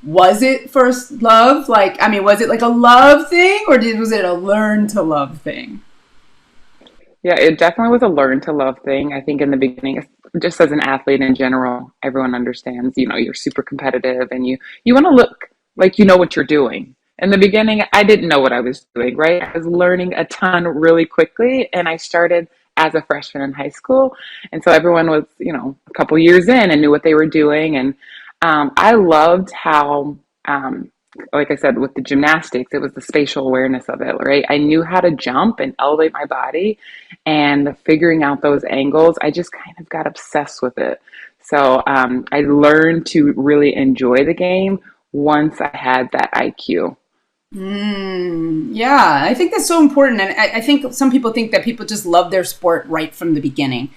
Was it first love? Like, I mean, was it like a love thing, or was it a learn to love thing? Yeah, it definitely was a learn to love thing. I think in the beginning, just as an athlete in general, everyone understands, you're super competitive and you want to look like you know what you're doing. In the beginning, I didn't know what I was doing, right? I was learning a ton really quickly, and I started as a freshman in high school. And so everyone was, a couple years in and knew what they were doing. And I loved how, like I said, with the gymnastics, it was the spatial awareness of it, right? I knew how to jump and elevate my body, and figuring out those angles, I just kind of got obsessed with it. So I learned to really enjoy the game once I had that IQ. Yeah, I think that's so important. And I think some people think that people just love their sport right from the beginning.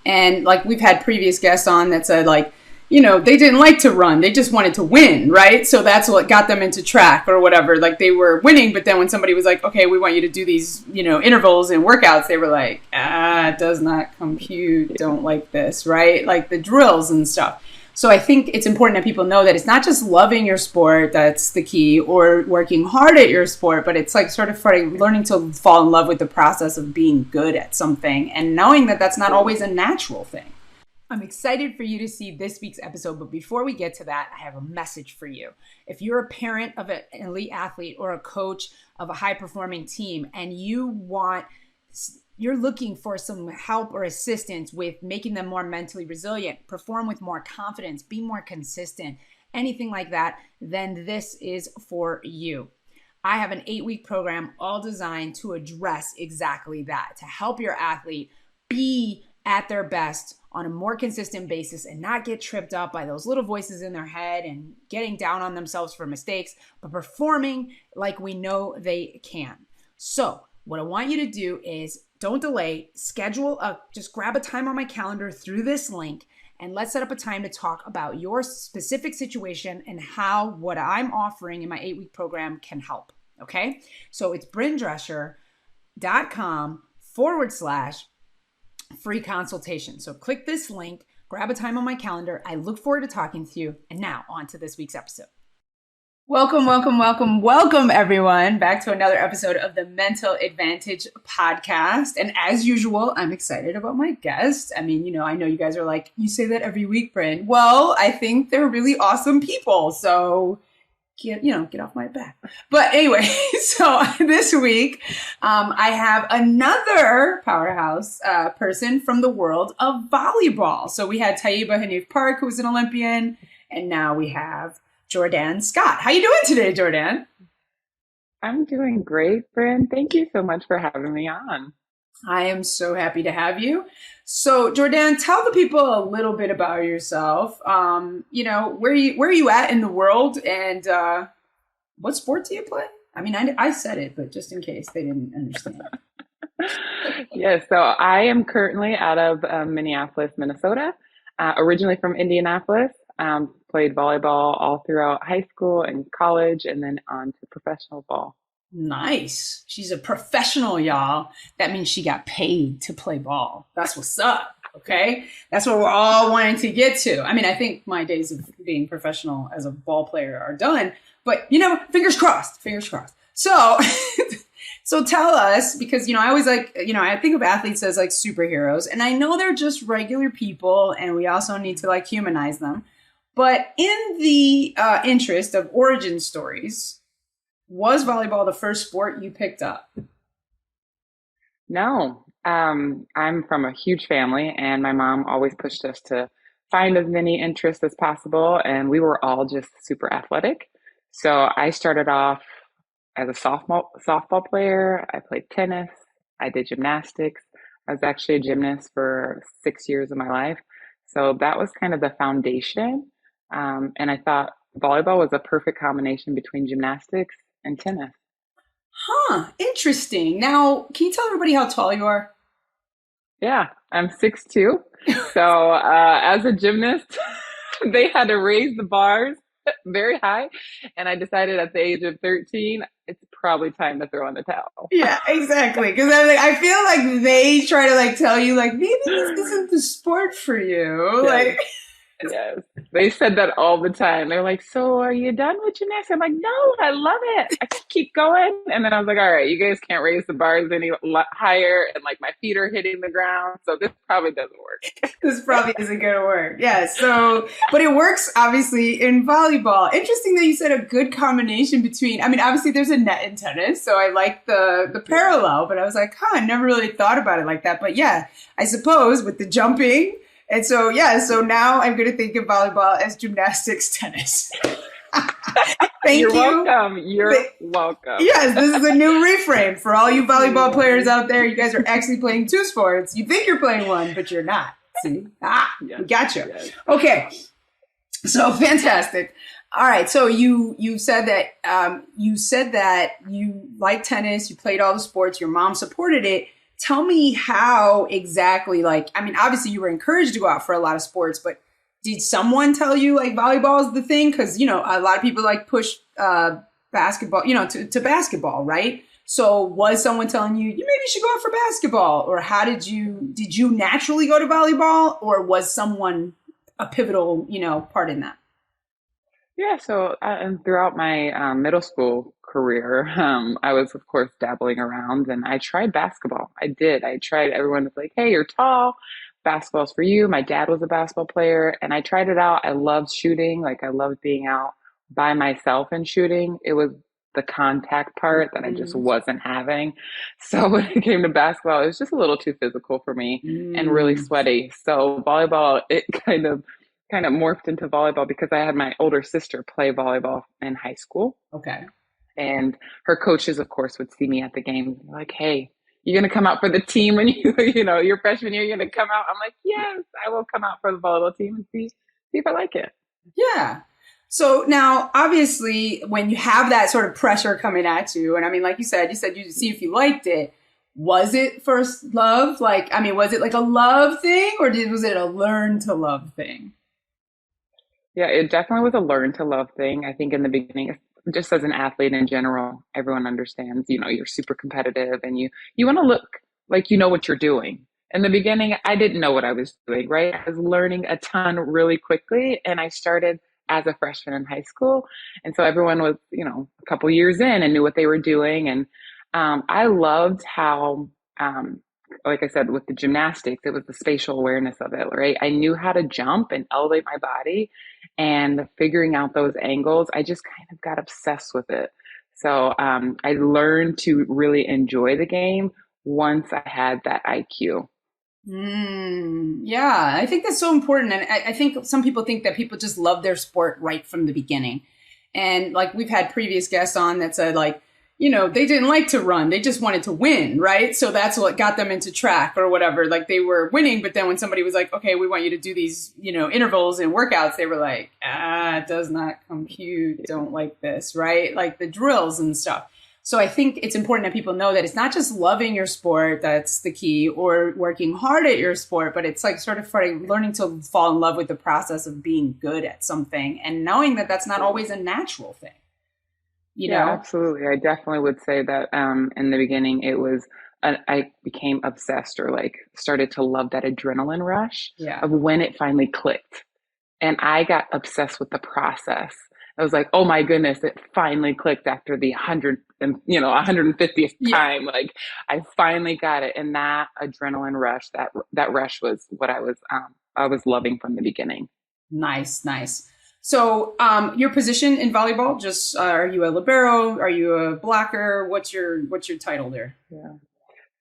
And like we've had previous guests on that said, like, they didn't like to run. They just wanted to win, right? So that's what got them into track or whatever. Like they were winning, but then when somebody was like, okay, we want you to do these, intervals and workouts, they were like, it does not compute. Don't like this, right? Like the drills and stuff. So I think it's important that people know that it's not just loving your sport that's the key, or working hard at your sport, but it's like sort of learning to fall in love with the process of being good at something and knowing that that's not always a natural thing. I'm excited for you to see this week's episode, but before we get to that, I have a message for you. If you're a parent of an elite athlete or a coach of a high-performing team and you're looking for some help or assistance with making them more mentally resilient, perform with more confidence, be more consistent, anything like that, then this is for you. I have an 8-week program all designed to address exactly that, to help your athlete be at their best on a more consistent basis and not get tripped up by those little voices in their head and getting down on themselves for mistakes, but performing like we know they can. So what I want you to do is don't delay, just grab a time on my calendar through this link, and let's set up a time to talk about your specific situation and how what I'm offering in my 8-week program can help. Okay. So it's brindrescher.com/free consultation. So click this link, grab a time on my calendar. I look forward to talking to you. And now on to this week's episode. Welcome, welcome, welcome, welcome, everyone, back to another episode of the Mental Advantage podcast. And as usual, I'm excited about my guests. I mean, I know you guys are like, you say that every week, Bryn. Well, I think they're really awesome people. So get off my back. But anyway, so this week, I have another powerhouse person from the world of volleyball. So we had Taiba Hanif Park, who was an Olympian, and now we have Jordanne Scott. How you doing today, Jordanne? I'm doing great, Bryn. Thank you so much for having me on. I am so happy to have you. So, Jordanne, tell the people a little bit about yourself. Where are you at in the world, and what sport do you play? I mean, I said it, but just in case they didn't understand. Yes, so I am currently out of Minneapolis, Minnesota, originally from Indianapolis. Played volleyball all throughout high school and college, and then on to professional ball. Nice. She's a professional, y'all. That means she got paid to play ball. That's what's up. Okay. That's what we're all wanting to get to. I mean, I think my days of being professional as a ball player are done, but fingers crossed, fingers crossed. So, so tell us, because, I always I think of athletes as like superheroes, and I know they're just regular people, and we also need to like humanize them. But in the interest of origin stories, was volleyball the first sport you picked up? No, I'm from a huge family, and my mom always pushed us to find as many interests as possible, and we were all just super athletic. So I started off as a softball player. I played tennis. I did gymnastics. I was actually a gymnast for 6 years of my life. So that was kind of the foundation. And I thought volleyball was a perfect combination between gymnastics and tennis. Huh, interesting. Now, can you tell everybody how tall you are? Yeah, I'm 6'2". So as a gymnast, they had to raise the bars very high. And I decided at the age of 13, it's probably time to throw in the towel. Yeah, exactly. Because I feel like they try to like tell you like, maybe this isn't the sport for you. Yeah. Like, Yes. They said that all the time. They're like, "So are you done with gymnastics?" I'm like, "No, I love it. I can keep going." And then I was like, "All right, you guys can't raise the bars any higher." And like my feet are hitting the ground. So this probably doesn't work. This probably isn't going to work. Yeah. So, but it works obviously in volleyball. Interesting that you said a good combination between, I mean, obviously there's a net in tennis. So I like the Yeah. parallel, but I was like, huh, I never really thought about it like that. But yeah, I suppose with the jumping. And so, yeah, so now I'm going to think of volleyball as gymnastics tennis. Thank You're you. welcome. You're welcome. Yes, this is a new reframe for all you volleyball players out there. You guys are actually playing two sports. You think you're playing one, but you're not. See? Yes. We gotcha. Yes. Okay, so fantastic. All right, so you said that you like tennis. You played all the sports. Your mom supported it. Tell me how exactly. Like, I mean, obviously you were encouraged to go out for a lot of sports, but did someone tell you like volleyball is the thing? Because, you know, a lot of people like push basketball, you know, to basketball, right? So was someone telling you, you maybe should go out for basketball? Or how did you naturally go to volleyball? Or was someone a pivotal, you know, part in that? Yeah, so and throughout my middle school career, I was, of course, dabbling around and I tried basketball. I did. I tried, everyone was like, hey, you're tall. Basketball's for you. My dad was a basketball player and I tried it out. I loved shooting. Like, I loved being out by myself and shooting. It was the contact part that I just Mm, wasn't having. So when it came to basketball, it was just a little too physical for me and really mm, sweaty. So volleyball, it kind of morphed into volleyball because I had my older sister play volleyball in high school. okay. And her coaches, of course, would see me at the game like, hey, you're going to come out for the team when your freshman year, you're going to come out. I'm like, yes, I will come out for the volleyball team and see if I like it. Yeah. So now, obviously, when you have that sort of pressure coming at you, and I mean, like you said you see if you liked it. Was it first love? Like, I mean, was it like a love thing, or was it a learn to love thing? Yeah, it definitely was a learn to love thing. I think in the beginning, just as an athlete in general, everyone understands, you're super competitive and you want to look like you know what you're doing. In the beginning, I didn't know what I was doing, right? I was learning a ton really quickly and I started as a freshman in high school. And so everyone was, a couple years in and knew what they were doing. And I loved how, like I said, with the gymnastics, it was the spatial awareness of it, right? I knew how to jump and elevate my body and figuring out those angles. I just kind of got obsessed with it. So I learned to really enjoy the game once I had that IQ. Yeah, I think that's so important. And I think some people think that people just love their sport right from the beginning. And like we've had previous guests on that said, like, you know, they didn't like to run. They just wanted to win, right? So that's what got them into track or whatever. Like they were winning, but then when somebody was like, okay, we want you to do these, you know, intervals and workouts, they were like, it does not compute. Don't like this, right? Like the drills and stuff. So I think it's important that people know that it's not just loving your sport that's the key or working hard at your sport, but it's like sort of learning to fall in love with the process of being good at something and knowing that that's not always a natural thing, you Yeah, know? absolutely. I definitely would say that in the beginning, I became obsessed or like started to love that adrenaline rush Yeah. of when it finally clicked. And I got obsessed with the process. I was like, oh my goodness, it finally clicked after the 150th Yeah. time. Like I finally got it. And that adrenaline rush, that rush was what I was loving from the beginning. Nice, nice. So, your position in volleyball, just are you a libero? Are you a blocker? What's your title there? Yeah.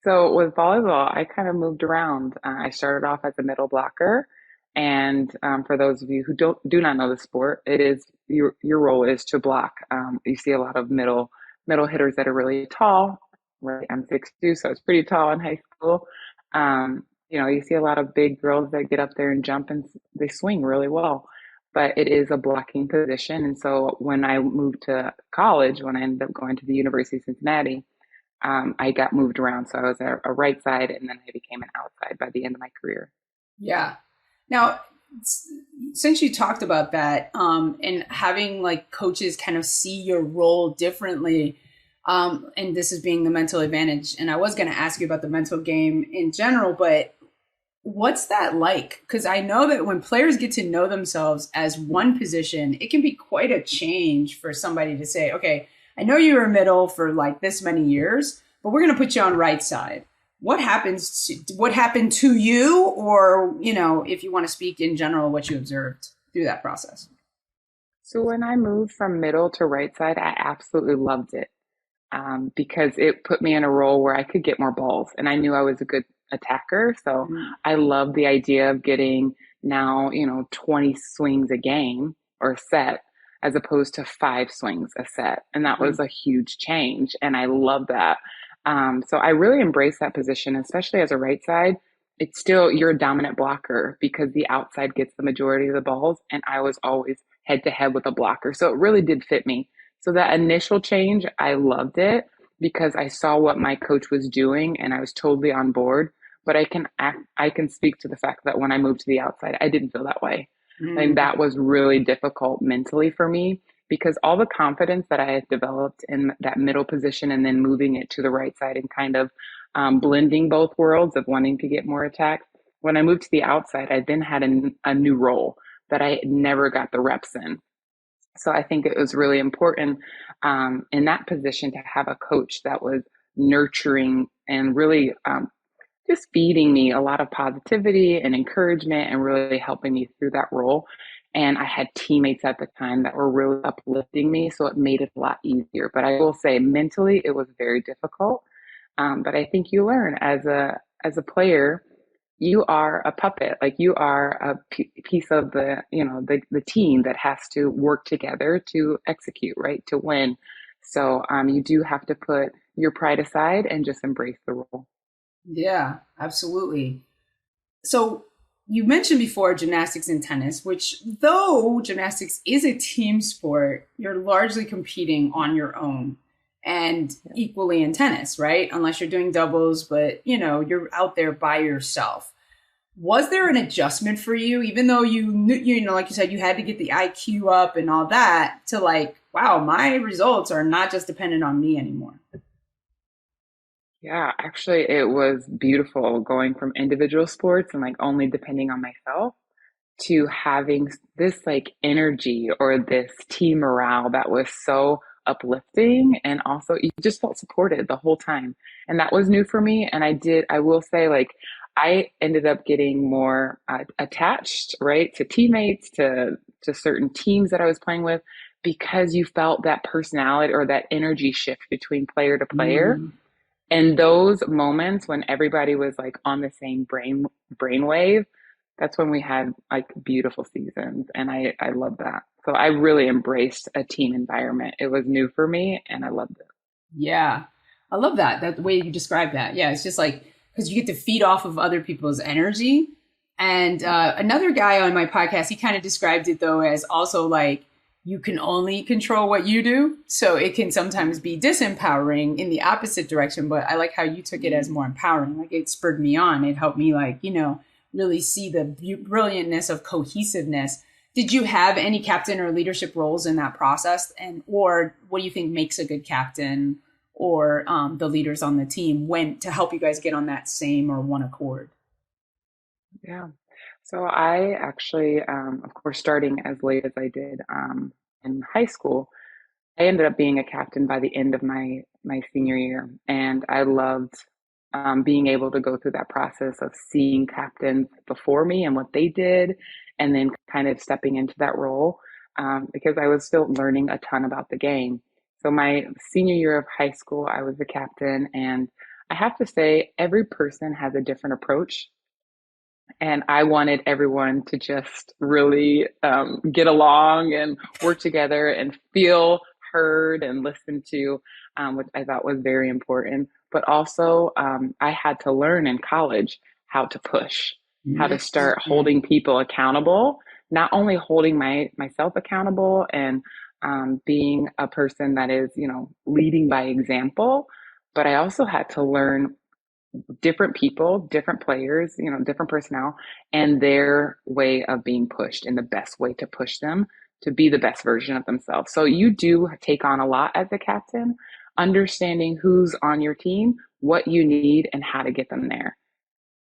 So with volleyball, I kind of moved around. I started off as a middle blocker, and for those of you who do not know the sport, it is your role is to block. You see a lot of middle hitters that are really tall. Right, I'm 6'2", so it's pretty tall in high school. You see a lot of big girls that get up there and jump and they swing really well. But it is a blocking position, and so when I moved to college, when I ended up going to the University of Cincinnati, I got moved around. So I was a right side and then I became an outside by the end of my career. Yeah. Now, since you talked about that, and having like coaches kind of see your role differently, and this is being the mental advantage, and I was going to ask you about the mental game in general, but What's that like? Because I know that when players get to know themselves as one position, it can be quite a change for somebody to say, okay, I know you were middle for like this many years, but we're going to put you on right side. What happened to you? Or, if you want to speak in general, what you observed through that process? So when I moved from middle to right side, I absolutely loved it. Because it put me in a role where I could get more balls and I knew I was a good attacker. So Mm, I love the idea of getting now, 20 swings a game or a set as opposed to 5 swings a set. And that was mm, a huge change. And I love that. So I really embrace that position, especially as a right side. It's still, you're a dominant blocker because the outside gets the majority of the balls. And I was always head to head with a blocker. So it really did fit me. So that initial change, I loved it because I saw what my coach was doing and I was totally on board. But I can speak to the fact that when I moved to the outside, I didn't feel that way. And mm. that was really difficult mentally for me because all the confidence that I had developed in that middle position and then moving it to the right side and kind of blending both worlds of wanting to get more attacks. When I moved to the outside, I then had a new role that I never got the reps in. So I think it was really important in that position to have a coach that was nurturing and really just feeding me a lot of positivity and encouragement and really helping me through that role. And I had teammates at the time that were really uplifting me, so it made it a lot easier. But I will say, mentally, it was very difficult. But I think you learn as a player, you are a puppet, like you are a piece of the team that has to work together to execute, right, to win. So you do have to put your pride aside and just embrace the role. Yeah, absolutely. So you mentioned before gymnastics and tennis, which though gymnastics is a team sport, you're largely competing on your own and Yeah. equally in tennis, right? Unless you're doing doubles, but you're out there by yourself. Was there an adjustment for you, even though you knew, like you said, you had to get the IQ up and all that to like, wow, my results are not just dependent on me anymore? Yeah, actually, it was beautiful going from individual sports and like only depending on myself to having this like energy or this team morale that was so uplifting and also you just felt supported the whole time. And that was new for me. And I will say, like, I ended up getting more attached, right, to teammates, to certain teams that I was playing with because you felt that personality or that energy shift between player to player. Mm. And those moments when everybody was like on the same brainwave, that's when we had like beautiful seasons. And I love that. So I really embraced a team environment. It was new for me and I loved it. Yeah. I love that. That the way you describe that. Yeah. It's just like, because you get to feed off of other people's energy. And another guy on my podcast, he kind of described it though as also like you can only control what you do. So it can sometimes be disempowering in the opposite direction. But I like how you took it as more empowering. Like it spurred me on. It helped me, like, really see the brilliantness of cohesiveness. Did you have any captain or leadership roles in that process? And or what do you think makes a good captain or the leaders on the team when to help you guys get on that same or one accord? Yeah. So I actually, of course, starting as late as I did in high school, I ended up being a captain by the end of my senior year, and I loved being able to go through that process of seeing captains before me and what they did, and then kind of stepping into that role because I was still learning a ton about the game. So my senior year of high school, I was the captain, and I have to say, every person has a different approach and I wanted everyone to just really get along and work together and feel heard and listened to, which I thought was very important. But also, I had to learn in college how to push, how to start Mm-hmm. holding people accountable, not only holding myself accountable and being a person that is, leading by example, but I also had to learn different people, different players, different personnel, and their way of being pushed and the best way to push them to be the best version of themselves. So you do take on a lot as a captain, understanding who's on your team, what you need, and how to get them there.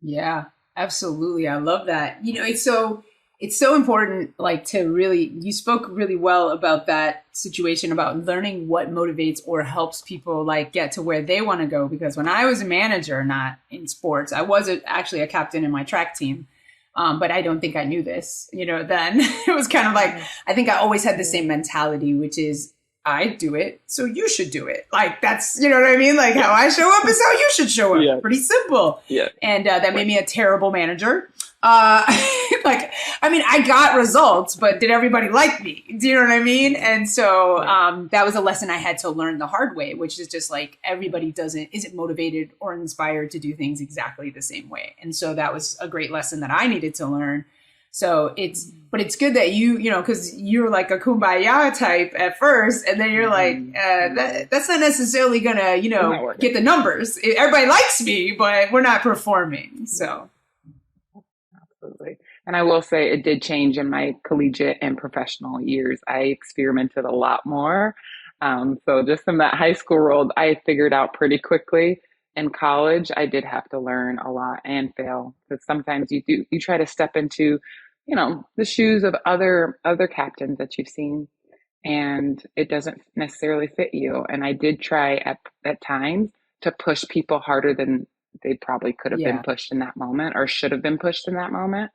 Yeah. Absolutely. I love that. It's so important like to really you spoke really well about that situation about learning what motivates or helps people like get to where they want to go because when I was a manager, not in sports, I was actually a captain in my track team. But I don't think I knew this, then it was kind of like, I think I always had the same mentality, which is I do it, so you should do it. Like that's, you know what I mean? Like how I show up is how you should show up. Yeah. Pretty simple. Yeah. And that made me a terrible manager. Like, I mean, I got results, but did everybody like me? Do you know what I mean? And so that was a lesson I had to learn the hard way, which is just like everybody isn't motivated or inspired to do things exactly the same way. And so that was a great lesson that I needed to learn. So but it's good that because you're like a kumbaya type at first, and then you're like, that's not necessarily gonna, get the numbers. Everybody likes me, but we're not performing. So. Absolutely. And I will say it did change in my collegiate and professional years. I experimented a lot more. So just in that high school world, I figured out pretty quickly. In college, I did have to learn a lot and fail because sometimes you try to step into, the shoes of other captains that you've seen, and it doesn't necessarily fit you. And I did try at times to push people harder than they probably could have been pushed in that moment or should have been pushed in that moment.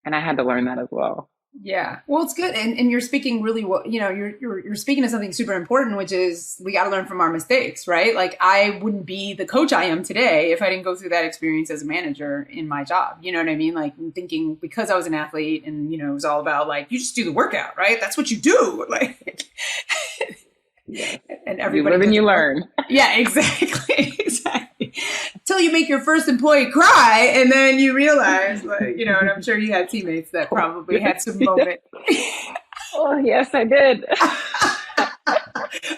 And I had to learn that as well. Yeah. Well, it's good. And you're speaking really well, you're speaking to something super important, which is we got to learn from our mistakes, right? Like I wouldn't be the coach I am today if I didn't go through that experience as a manager in my job. You know what I mean? Like I'm thinking because I was an athlete and, it was all about like, you just do the workout, right? That's what you do. Like, yes. And everybody you live and you learn. Yeah, exactly. Exactly. Until you make your first employee cry and then you realize, like, and I'm sure you had teammates that probably had some moment. Oh, yes, I did.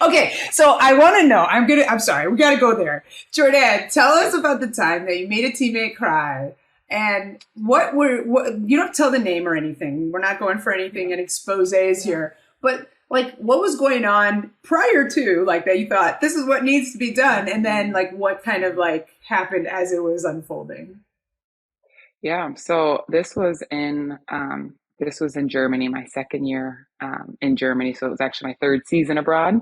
Okay, so I want to know, I'm sorry, we got to go there. Jordanne, tell us about the time that you made a teammate cry and what you don't have to tell the name or anything. We're not going for anything and exposés here, but like what was going on prior to like that you thought this is what needs to be done and then like what kind of like happened as it was unfolding? Yeah, so this was in Germany, my second year in Germany. So it was actually my third season abroad.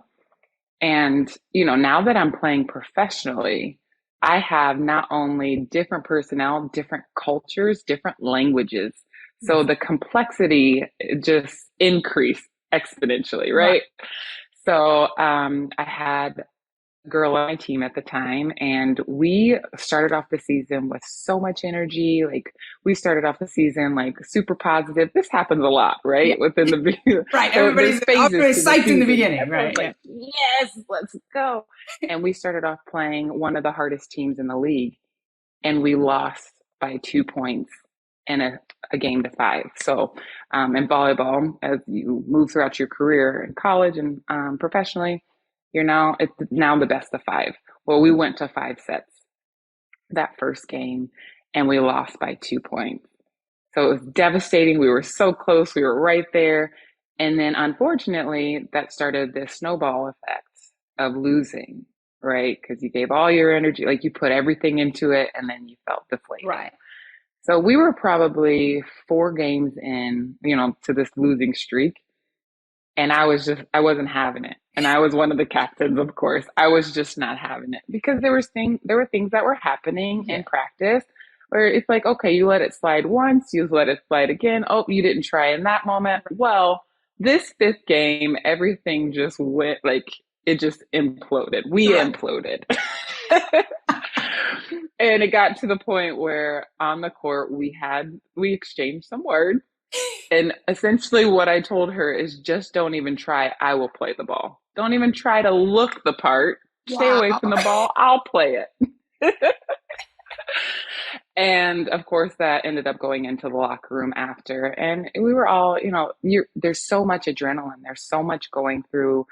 And, now that I'm playing professionally, I have not only different personnel, different cultures, different languages. So the complexity just increased exponentially, right? So I had a girl on my team at the time, and we started off the season with so much energy. Like we started off the season like super positive. This happens a lot, right? Yeah. Within the right. Everybody's psyched in the beginning, right? Like, yes, let's go. And we started off playing one of the hardest teams in the league, and we lost by 2 points in a game to 5. So in volleyball, as you move throughout your career in college and professionally, it's now the best of 5. Well, we went to 5 sets that first game, and we lost by 2 points. So it was devastating. We were so close. We were right there. And then unfortunately, that started this snowball effect of losing, right? Because you gave all your energy, like you put everything into it, and then you felt deflated. Right. So we were probably 4 games in, to this losing streak. And I wasn't having it. And I was one of the captains, of course. I was just not having it because there were things that were happening in practice where it's like, okay, you let it slide once, you let it slide again. Oh, you didn't try in that moment. Well, this 5th game, everything just went like it just imploded. We imploded. And it got to the point where on the court we exchanged some words. And essentially what I told her is just don't even try. I will play the ball. Don't even try to look the part. Stay away from the ball. I'll play it. And of course that ended up going into the locker room after. And we were all, there's so much adrenaline. There's so much going through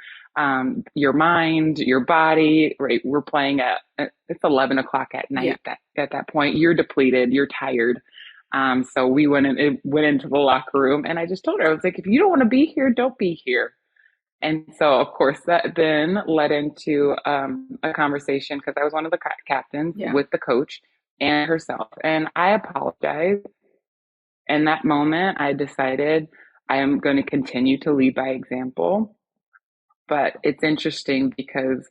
your mind, your body, right? We're playing it's 11 o'clock at night. At that point, you're depleted, you're tired. So we went into the locker room, and I just told her, I was like, if you don't want to be here, don't be here. And so, of course, that then led into a conversation because I was one of the captains with the coach. and herself. And I apologized. In that moment, I decided I am going to continue to lead by example. But it's interesting because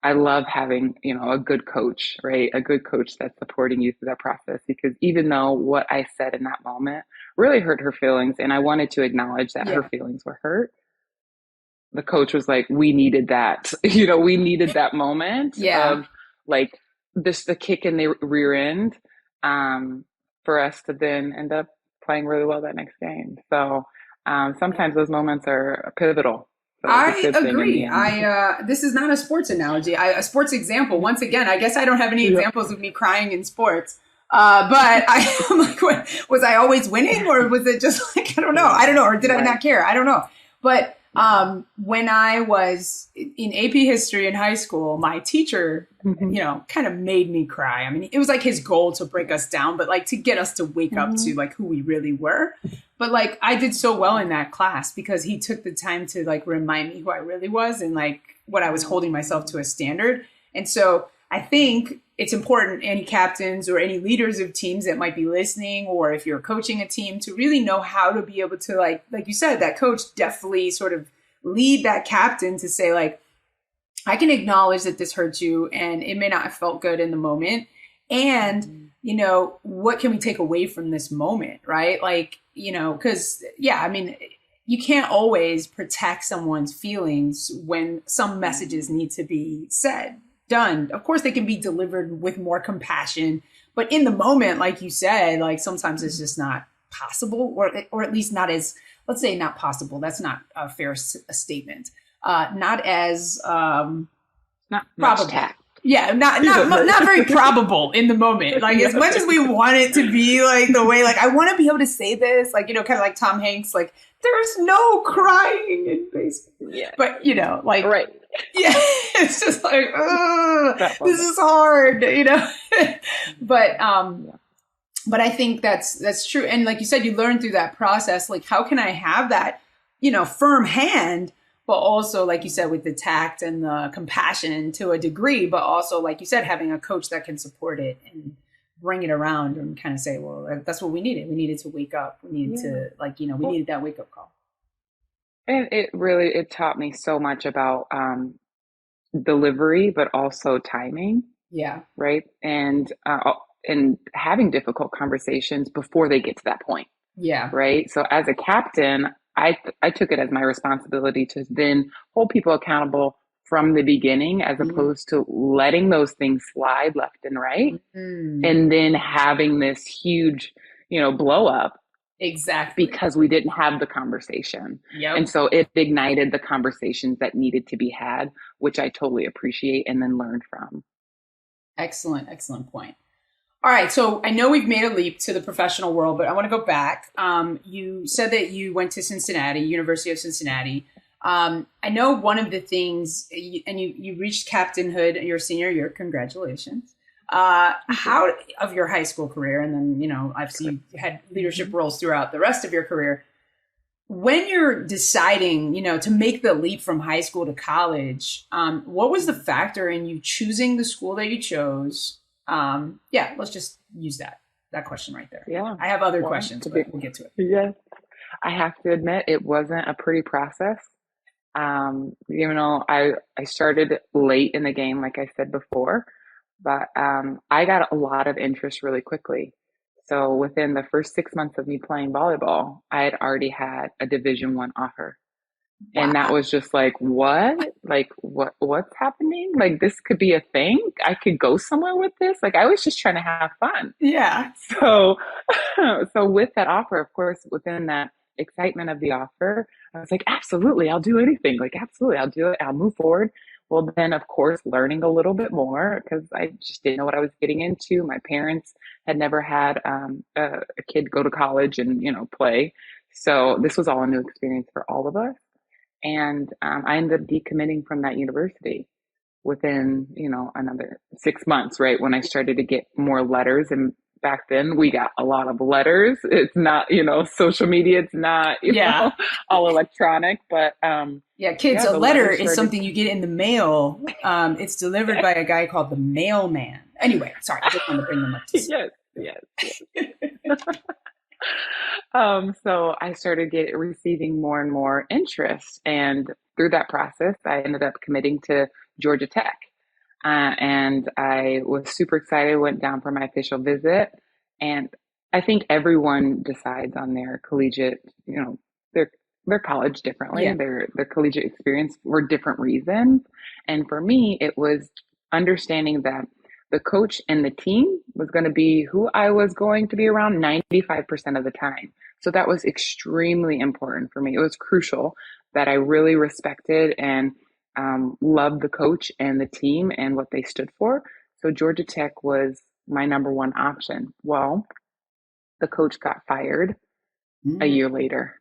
I love having, a good coach, right? A good coach that's supporting you through that process. Because even though what I said in that moment really hurt her feelings, and I wanted to acknowledge that her Yeah. feelings were hurt, the coach was like, we needed that. We needed that moment Yeah. of like the kick in the rear end, for us to then end up playing really well that next game. So sometimes those moments are pivotal. So it's a I good thing in the agree. end. This is not a sports analogy. A sports example. Once again, I guess I don't have any Yeah. examples of me crying in sports. But I'm like, was I always winning, or was it just like I don't know? I don't know, or did I not care? I don't know. But when I was in AP history in high school, my teacher, kind of made me cry. I mean, it was like his goal to break us down, but like to get us to wake up to like who we really were. But like I did so well in that class because he took the time to like remind me who I really was and like what I was holding myself to a standard. And so I think it's important, any captains or any leaders of teams that might be listening, or if you're coaching a team, to really know how to be able to like you said, that coach definitely sort of lead that captain to say like, I can acknowledge that this hurt you and it may not have felt good in the moment. And, what can we take away from this moment? Right. Like, because, I mean, you can't always protect someone's feelings when some messages need to be said, done. Of course, they can be delivered with more compassion. But in the moment, like you said, like sometimes it's just not possible, or at least not as, let's say not possible. That's not a fair statement. Not as Not probable. much tact. Yeah, not very probable in the moment. Like as much as we want it to be like the way, like I want to be able to say this, like kind of like Tom Hanks, like there's no crying in baseball. Yeah. But like right. Yeah, it's just like this is hard, But but I think that's true. And like you said, you learn through that process. Like how can I have that, firm hand? But also, like you said, with the tact and the compassion to a degree, but also, like you said, having a coach that can support it and bring it around and kind of say, well, that's what we needed. We needed to wake up. We needed to, we needed that wake up call. And it taught me so much about delivery, but also timing. Yeah. Right. And having difficult conversations before they get to that point. Yeah. Right. So as a captain, I took it as my responsibility to then hold people accountable from the beginning, as opposed to letting those things slide left and right, and then having this huge, blow up. Exactly. Because we didn't have the conversation. Yep. And so it ignited the conversations that needed to be had, which I totally appreciate and then learned from. Excellent point. All right. So I know we've made a leap to the professional world, but I want to go back. You said that you went to Cincinnati, University of Cincinnati. I know one of the things, and you reached captainhood your senior year. Congratulations. How of your high school career, and then, I've seen you had leadership roles throughout the rest of your career. When you're deciding, to make the leap from high school to college, what was the factor in you choosing the school that you chose? Let's just use that question right there. Yeah. I have other questions, but we'll get to it. Yes. I have to admit, it wasn't a pretty process. I started late in the game, like I said before, but I got a lot of interest really quickly. So within the first 6 months of me playing volleyball, I had already had a Division I offer. Wow. And that was just like, what? Like, what's happening? Like, this could be a thing. I could go somewhere with this. Like, I was just trying to have fun. Yeah. So with that offer, of course, within that excitement of the offer, I was like, absolutely, I'll do anything. Like, absolutely, I'll do it. I'll move forward. Well, then, of course, learning a little bit more because I just didn't know what I was getting into. My parents had never had a kid go to college and, play. So this was all a new experience for all of us. And I ended up decommitting from that university within, another 6 months, right? When I started to get more letters. And back then we got a lot of letters. It's not, social media. It's not, all electronic, but kids, a letter is something you get in the mail. It's delivered by a guy called the mailman. Anyway, sorry, I just wanted to bring them up to speed. Yes, yes, yes. So I started receiving more and more interest, and through that process, I ended up committing to Georgia Tech. And I was super excited, went down for my official visit. And I think everyone decides on their collegiate, their their college differently, Yeah. their collegiate experience for different reasons. And for me, it was understanding that the coach and the team was going to be who I was going to be around 95% of the time. So that was extremely important for me. It was crucial that I really respected and loved the coach and the team and what they stood for. So Georgia Tech was my number one option. Well, the coach got fired a Mm, year later,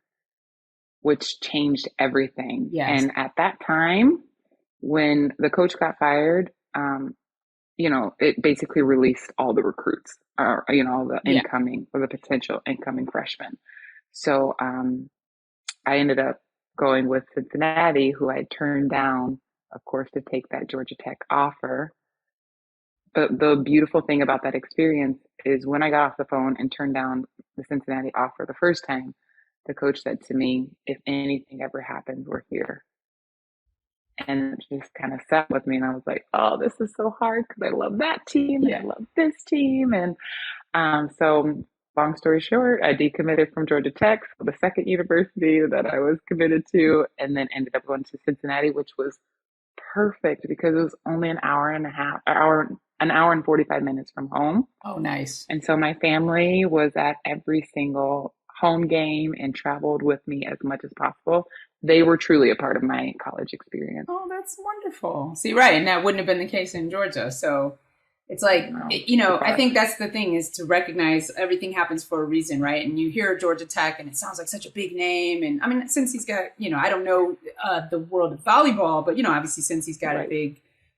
which changed everything. yes. And at that time, when the coach got fired, it basically released all the recruits, or all the Yeah. incoming or the potential incoming freshmen. So I ended up going with Cincinnati, who I turned down, of course, to take that Georgia Tech offer. But the beautiful thing about that experience is when I got off the phone and turned down the Cincinnati offer the first time, the coach said to me, "If anything ever happens, we're here." And it just kind of sat with me. And I was like, oh, this is so hard because I love that team and I Yeah. love this team. And so, long story short, I decommitted from Georgia Tech, the second university that I was committed to, and then ended up going to Cincinnati, which was perfect because it was only an hour and 45 minutes from home. Oh, nice. And so my family was at every single home game and traveled with me as much as possible. They were truly a part of my college experience. Oh, that's wonderful. See, right, and that wouldn't have been the case in Georgia. So it's like, No, I goodbye. think that's the thing is to recognize everything happens for a reason, right? And you hear Georgia Tech, and it sounds like such a big name. And I mean, since he's got, I don't know the world of volleyball, but obviously since he's got Right.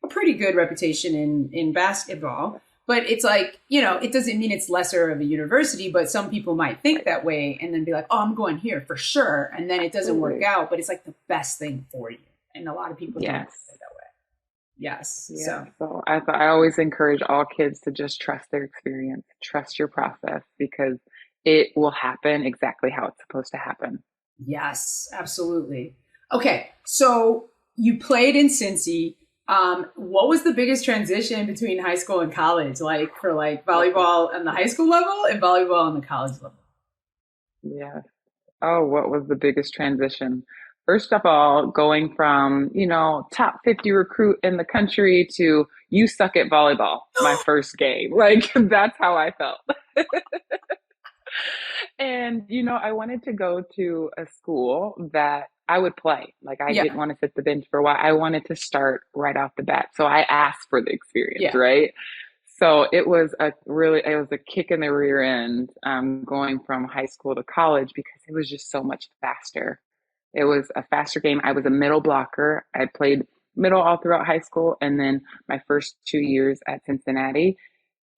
a pretty good reputation in basketball. But it's like, it doesn't mean it's lesser of a university, but some people might think that way and then be like, oh, I'm going here for sure. And then it doesn't work Absolutely. out, but it's like the best thing for you. And a lot of people don't look Yes. at it that way. Yes. Yeah. So, So I always encourage all kids to just trust their experience, trust your process because it will happen exactly how it's supposed to happen. yes, absolutely. Okay. So you played in Cincy. What was the biggest transition between high school and college, like for like volleyball on the high school level and volleyball on the college level? Yes. Oh, what was the biggest transition? First of all, going from, top 50 recruit in the country to you suck at volleyball, my first game. Like, that's how I felt. And, I wanted to go to a school that I would play. Like, I Yeah. didn't want to sit the bench for a while. I wanted to start right off the bat. So I asked for the experience, Yeah. right? So it was a kick in the rear end going from high school to college because it was just so much faster. It was a faster game. I was a middle blocker. I played middle all throughout high school and then my first 2 years at Cincinnati.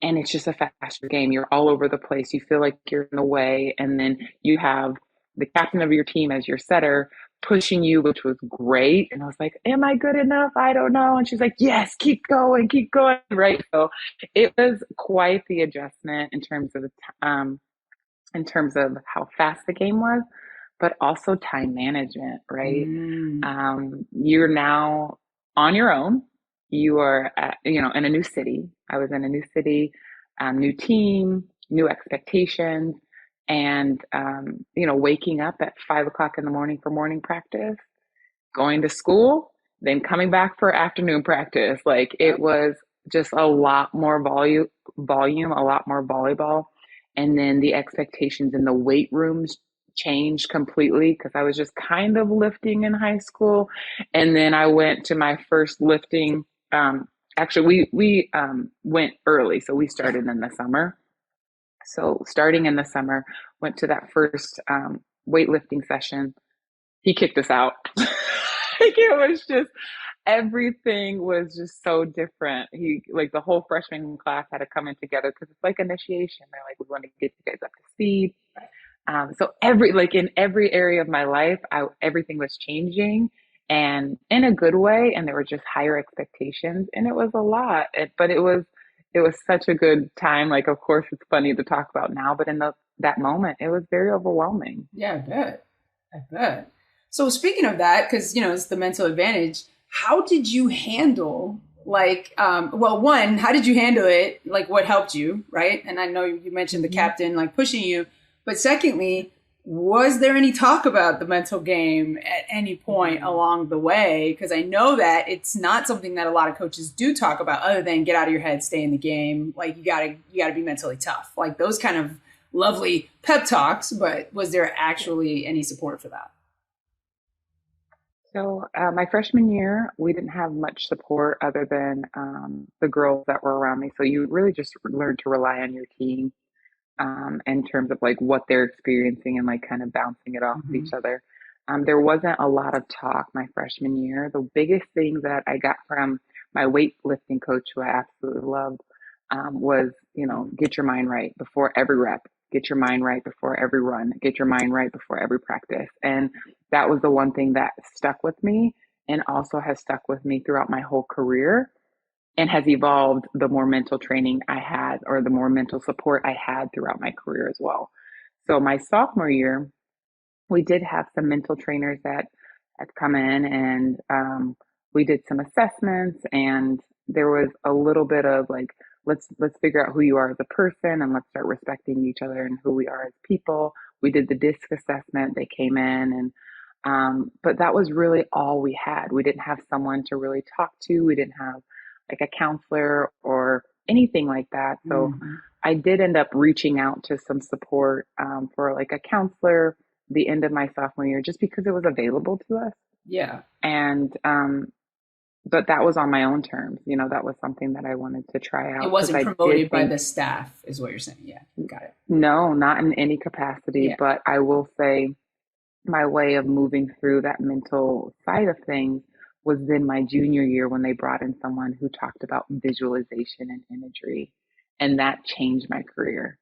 And it's just a faster game. You're all over the place. You feel like you're in the way. And then you have the captain of your team as your setter pushing you, which was great. And I was like, am I good enough? I don't know. And she's like, yes, keep going, keep going. Right. So it was quite the adjustment in terms of how fast the game was, but also time management, right? Mm, You're now on your own. You are, in a new city. I was in a new city, new team, new expectations, and waking up at 5 o'clock in the morning for morning practice, going to school, then coming back for afternoon practice. Like yep. it was just a lot more volume, a lot more volleyball. And then the expectations in the weight rooms changed completely because I was just kind of lifting in high school. And then I went to my first lifting. Actually, we went early, so we Yeah. started in the summer. So starting in the summer, went to that first weightlifting session. He kicked us out. Like it was just everything was just so different. He like the whole freshman class had to come in together because it's like initiation. They're like, we want to get you guys up to speed. So in every area of my life, everything was changing and in a good way. And there were just higher expectations and it was a lot, but it was such a good time. Like, of course, it's funny to talk about now, but in that moment, it was very overwhelming. Yeah, I bet. I bet. So speaking of that, because it's the mental advantage. How did you handle well, one, how did you handle it? Like, what helped you, right? And I know you mentioned the captain like pushing you, but secondly, was there any talk about the mental game at any point along the way? Because I know that it's not something that a lot of coaches do talk about, other than get out of your head, stay in the game. Like, you gotta be mentally tough. Like those kind of lovely pep talks. But was there actually any support for that? So, my freshman year, we didn't have much support other than the girls that were around me. So you really just learn to rely on your team in terms of like what they're experiencing and like kind of bouncing it off of Mm-hmm. each other. There wasn't a lot of talk my freshman year. The biggest thing that I got from my weightlifting coach, who I absolutely loved, was, get your mind right before every rep, get your mind right before every run, get your mind right before every practice. And that was the one thing that stuck with me and also has stuck with me throughout my whole career and has evolved the more mental training I had or the more mental support I had throughout my career as well. So my sophomore year, we did have some mental trainers that had come in and we did some assessments, and there was a little bit of like, let's figure out who you are as a person and let's start respecting each other and who we are as people. We did the disc assessment. They came in, and but that was really all we had. We didn't have someone to really talk to. We didn't have like a counselor or anything like that. So Mm-hmm. I did end up reaching out to some support for like a counselor the end of my sophomore year, just because it was available to us. Yeah. And but that was on my own terms. That was something that I wanted to try It out because wasn't I did promoted by the think, staff, is what you're saying. Yeah, got it. no, not in any capacity, Yeah. but I will say my way of moving through that mental side of things was then my junior year when they brought in someone who talked about visualization and imagery. And that changed my career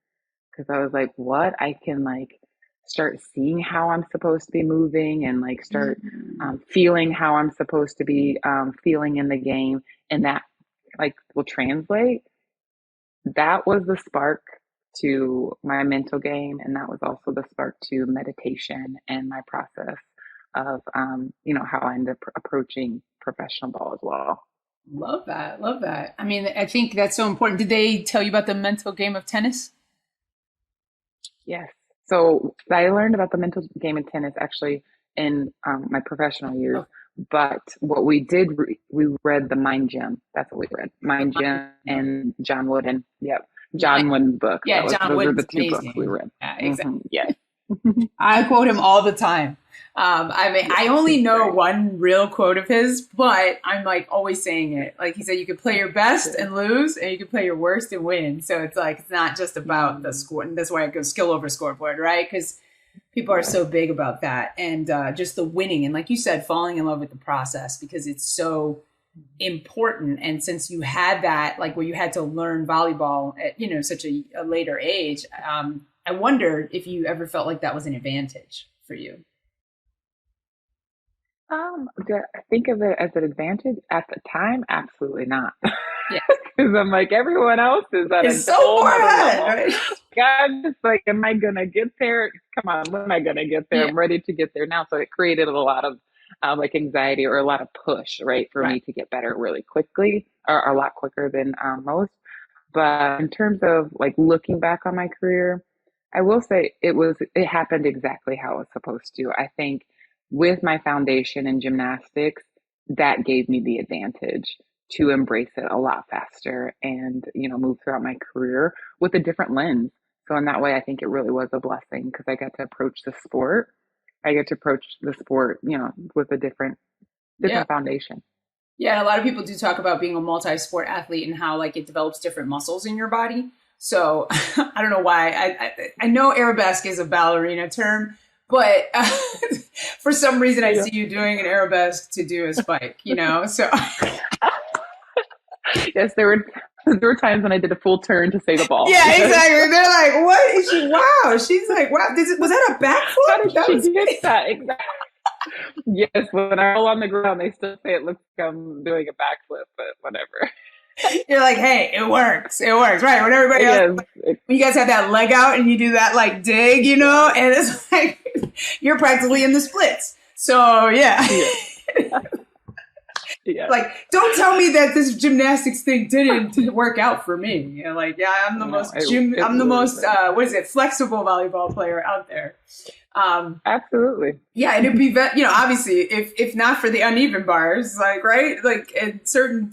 because I was like, what? I can like start seeing how I'm supposed to be moving and like start Mhm. feeling how I'm supposed to be feeling in the game. And that like will translate. That was the spark to my mental game. And that was also the spark to meditation and my process of, how I ended up approaching professional ball as well. Love that. Love that. I mean, I think that's so important. Did they tell you about the mental game of tennis? Yes. So I learned about the mental game of tennis actually in my professional years. Oh, But what we did, we read the Mind Gym. That's what we read. the Mind Gym mind. and John Wooden. Yep. Nice. John Wooden's book. Yeah, John Those were Wooden's the two books we amazing. read. Yeah, exactly. Yes. I quote him all the time. I mean, Yes, I only he's know great. one real quote of his, but I'm like always saying it. Like he said, you can play your best and lose, and you can play your worst and win. So it's like it's not just about the Mm, score, and that's why I go skill over scoreboard, right? Because people are yes. so big about that, and just the winning, and like you said, falling in love with the process because it's so important. And since you had that, like where you had to learn volleyball at such a later age, I wondered if you ever felt like that was an advantage for you. Do I think of it as an advantage at the time? Absolutely not. Yeah, Because I'm like, everyone else is at it's a so whole far nother ahead, level. right? God, it's like, am I gonna get there? Come on, when am I gonna get there? Yeah, I'm ready to get there now. So it created a lot of like anxiety or a lot of push, right, for right. me to get better really quickly or a lot quicker than most. But in terms of like looking back on my career, I will say it happened exactly how it was supposed to. I think with my foundation in gymnastics, that gave me the advantage to embrace it a lot faster and, move throughout my career with a different lens. So in that way, I think it really was a blessing because I got to approach the sport. I get to approach the sport, with a Yeah. different foundation. Yeah, and a lot of people do talk about being a multi-sport athlete and how like it develops different muscles in your body. So I don't know why. I know arabesque is a ballerina term, but for some reason I Yeah. see you doing an arabesque to do a spike. So Yes, there were times when I did a full turn to save the ball. yeah, Yes. exactly. They're like, "What is she? Wow!" She's like, "Wow, was that a How backflip?" did That she was get that? Exactly. Yes, when I roll on the ground, they still say it looks like I'm doing a backflip, but whatever. You're like, hey, it works. It works. Right. When everybody else, Yes. when you guys have that leg out and you do that like dig, and it's like you're practically in the splits. So yeah. Yeah. Yeah. Like, don't tell me that this gymnastics thing didn't work out for me. Like, yeah, I'm the No, most I'm the really most did. what is it, flexible volleyball player out there. Absolutely. Yeah, and it'd be obviously if not for the uneven bars, like right, like in certain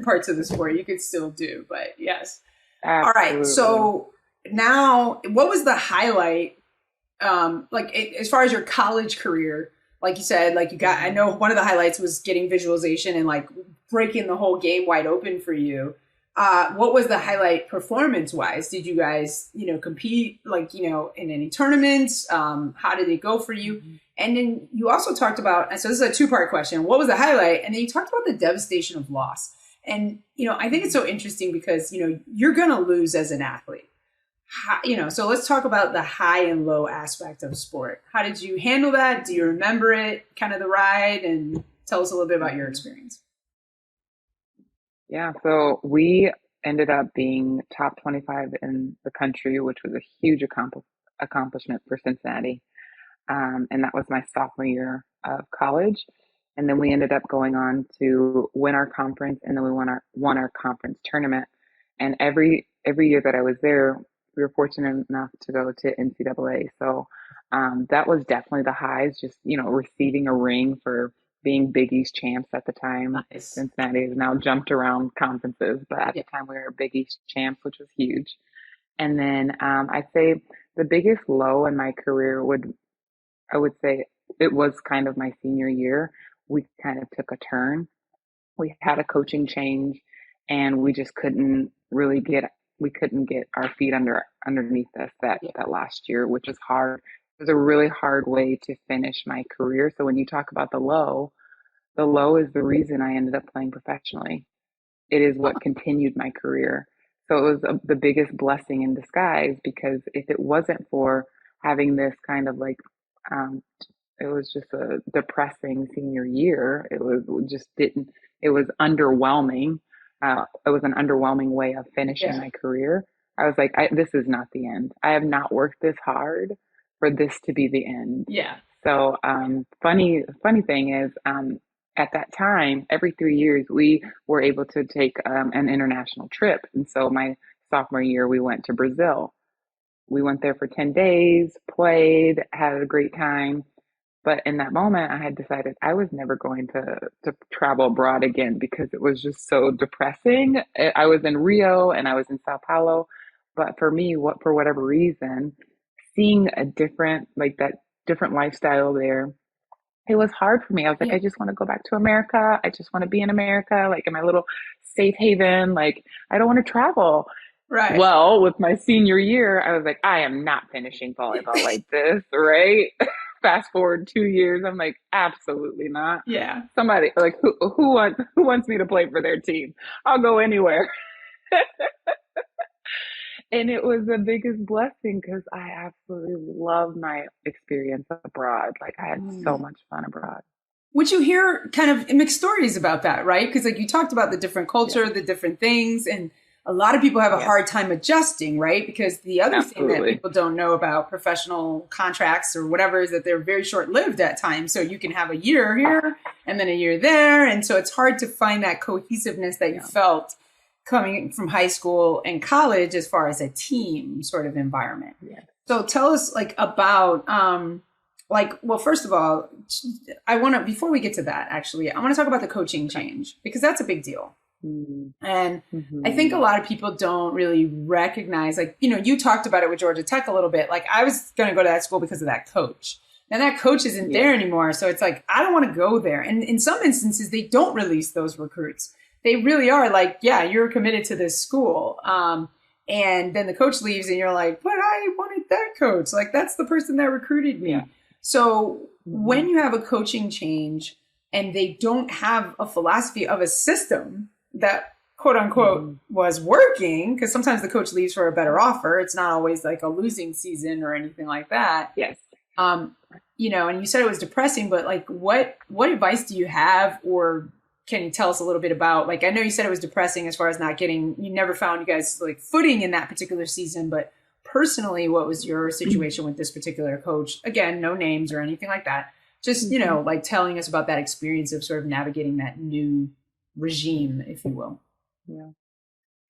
parts of the sport, you could still do. But yes, all right. Absolutely. So now, what was the highlight? As far as your college career, like you said, like you got, I know one of the highlights was getting visualization and like breaking the whole game wide open for you. What was the highlight performance wise? Did you guys, compete like, in any tournaments? How did it go for you? And then you also talked about, so this is a two-part question. What was the highlight? And then you talked about the devastation of loss. And, I think it's so interesting because, you're going to lose as an athlete. So let's talk about the high and low aspect of sport. How did you handle that? Do you remember it, kind of the ride? And tell us a little bit about your experience. Yeah. So we ended up being top 25 in the country, which was a huge accomplishment for Cincinnati. And that was my sophomore year of college. And then we ended up going on to win our conference, and then we won our conference tournament. And every year that I was there, we were fortunate enough to go to NCAA. So that was definitely the highs, just, receiving a ring for being Big East champs at the time. Nice. Cincinnati has now jumped around conferences, but at Yeah. the time we were Big East champs, which was huge. And then I'd say the biggest low in my career I would say it was kind of my senior year. We kind of took a turn. We had a coaching change, and we just couldn't get our feet underneath us that last year, which was hard. It was a really hard way to finish my career. So when you talk about the low is the reason I ended up playing professionally. It is what continued my career. So it was the biggest blessing in disguise, because if it wasn't for having this kind of like, um, it was just a depressing senior year. It was underwhelming. It was an underwhelming way of finishing Yeah. my career. I was like, this is not the end. I have not worked this hard for this to be the end. Yeah. So, funny thing is, at that time, every 3 years, we were able to take an international trip. And so my sophomore year, we went to Brazil. We went there for 10 days, played, had a great time. But in that moment, I had decided I was never going to travel abroad again, because it was just so depressing. I was in Rio and I was in Sao Paulo. But for me, for whatever reason, seeing that different lifestyle there, it was hard for me. I was like, Yeah. I just want to go back to America. I just want to be in America, like in my little safe haven. Like, I don't want to travel. Right. Well, with my senior year, I was like, I am not finishing volleyball like this, right? Fast forward 2 years, I'm like, absolutely not. Yeah. Somebody like who wants me to play for their team? I'll go anywhere. And it was the biggest blessing, because I absolutely loved my experience abroad. Like, I had so much fun abroad. Which you hear kind of mixed stories about that, right? Because like you talked about the different culture, Yeah. the different things, and a lot of people have a Yeah. hard time adjusting, right? Because the other thing that Absolutely. people don't know about professional contracts or whatever is that they're very short lived at times. So you can have a year here and then a year there. And so it's hard to find that cohesiveness that you Yeah. felt coming from high school and college as far as a team sort of environment. Yeah. So tell us like about, well, first of all, before we get to that, actually, I want to talk about the coaching change, because that's a big deal. Mm-hmm. And I think a lot of people don't really recognize, like, you talked about it with Georgia Tech a little bit. Like, I was going to go to that school because of that coach. Now that coach isn't there anymore. So it's like, I don't want to go there. And in some instances, they don't release those recruits. They really are like, yeah, you're committed to this school. And then the coach leaves and you're like, but I wanted that coach. Like, that's the person that recruited me. Yeah. So when you have a coaching change and they don't have a philosophy of a system that quote unquote was working, because sometimes the coach leaves for a better offer. It's not always like a losing season or anything like that. Yes. And you said it was depressing, but like what advice do you have, or can you tell us a little bit about, like, I know you said it was depressing as far as you never found you guys like footing in that particular season, but personally, what was your situation with this particular coach? Again, no names or anything like that. Just, like telling us about that experience of sort of navigating that new regime, if you will. Yeah.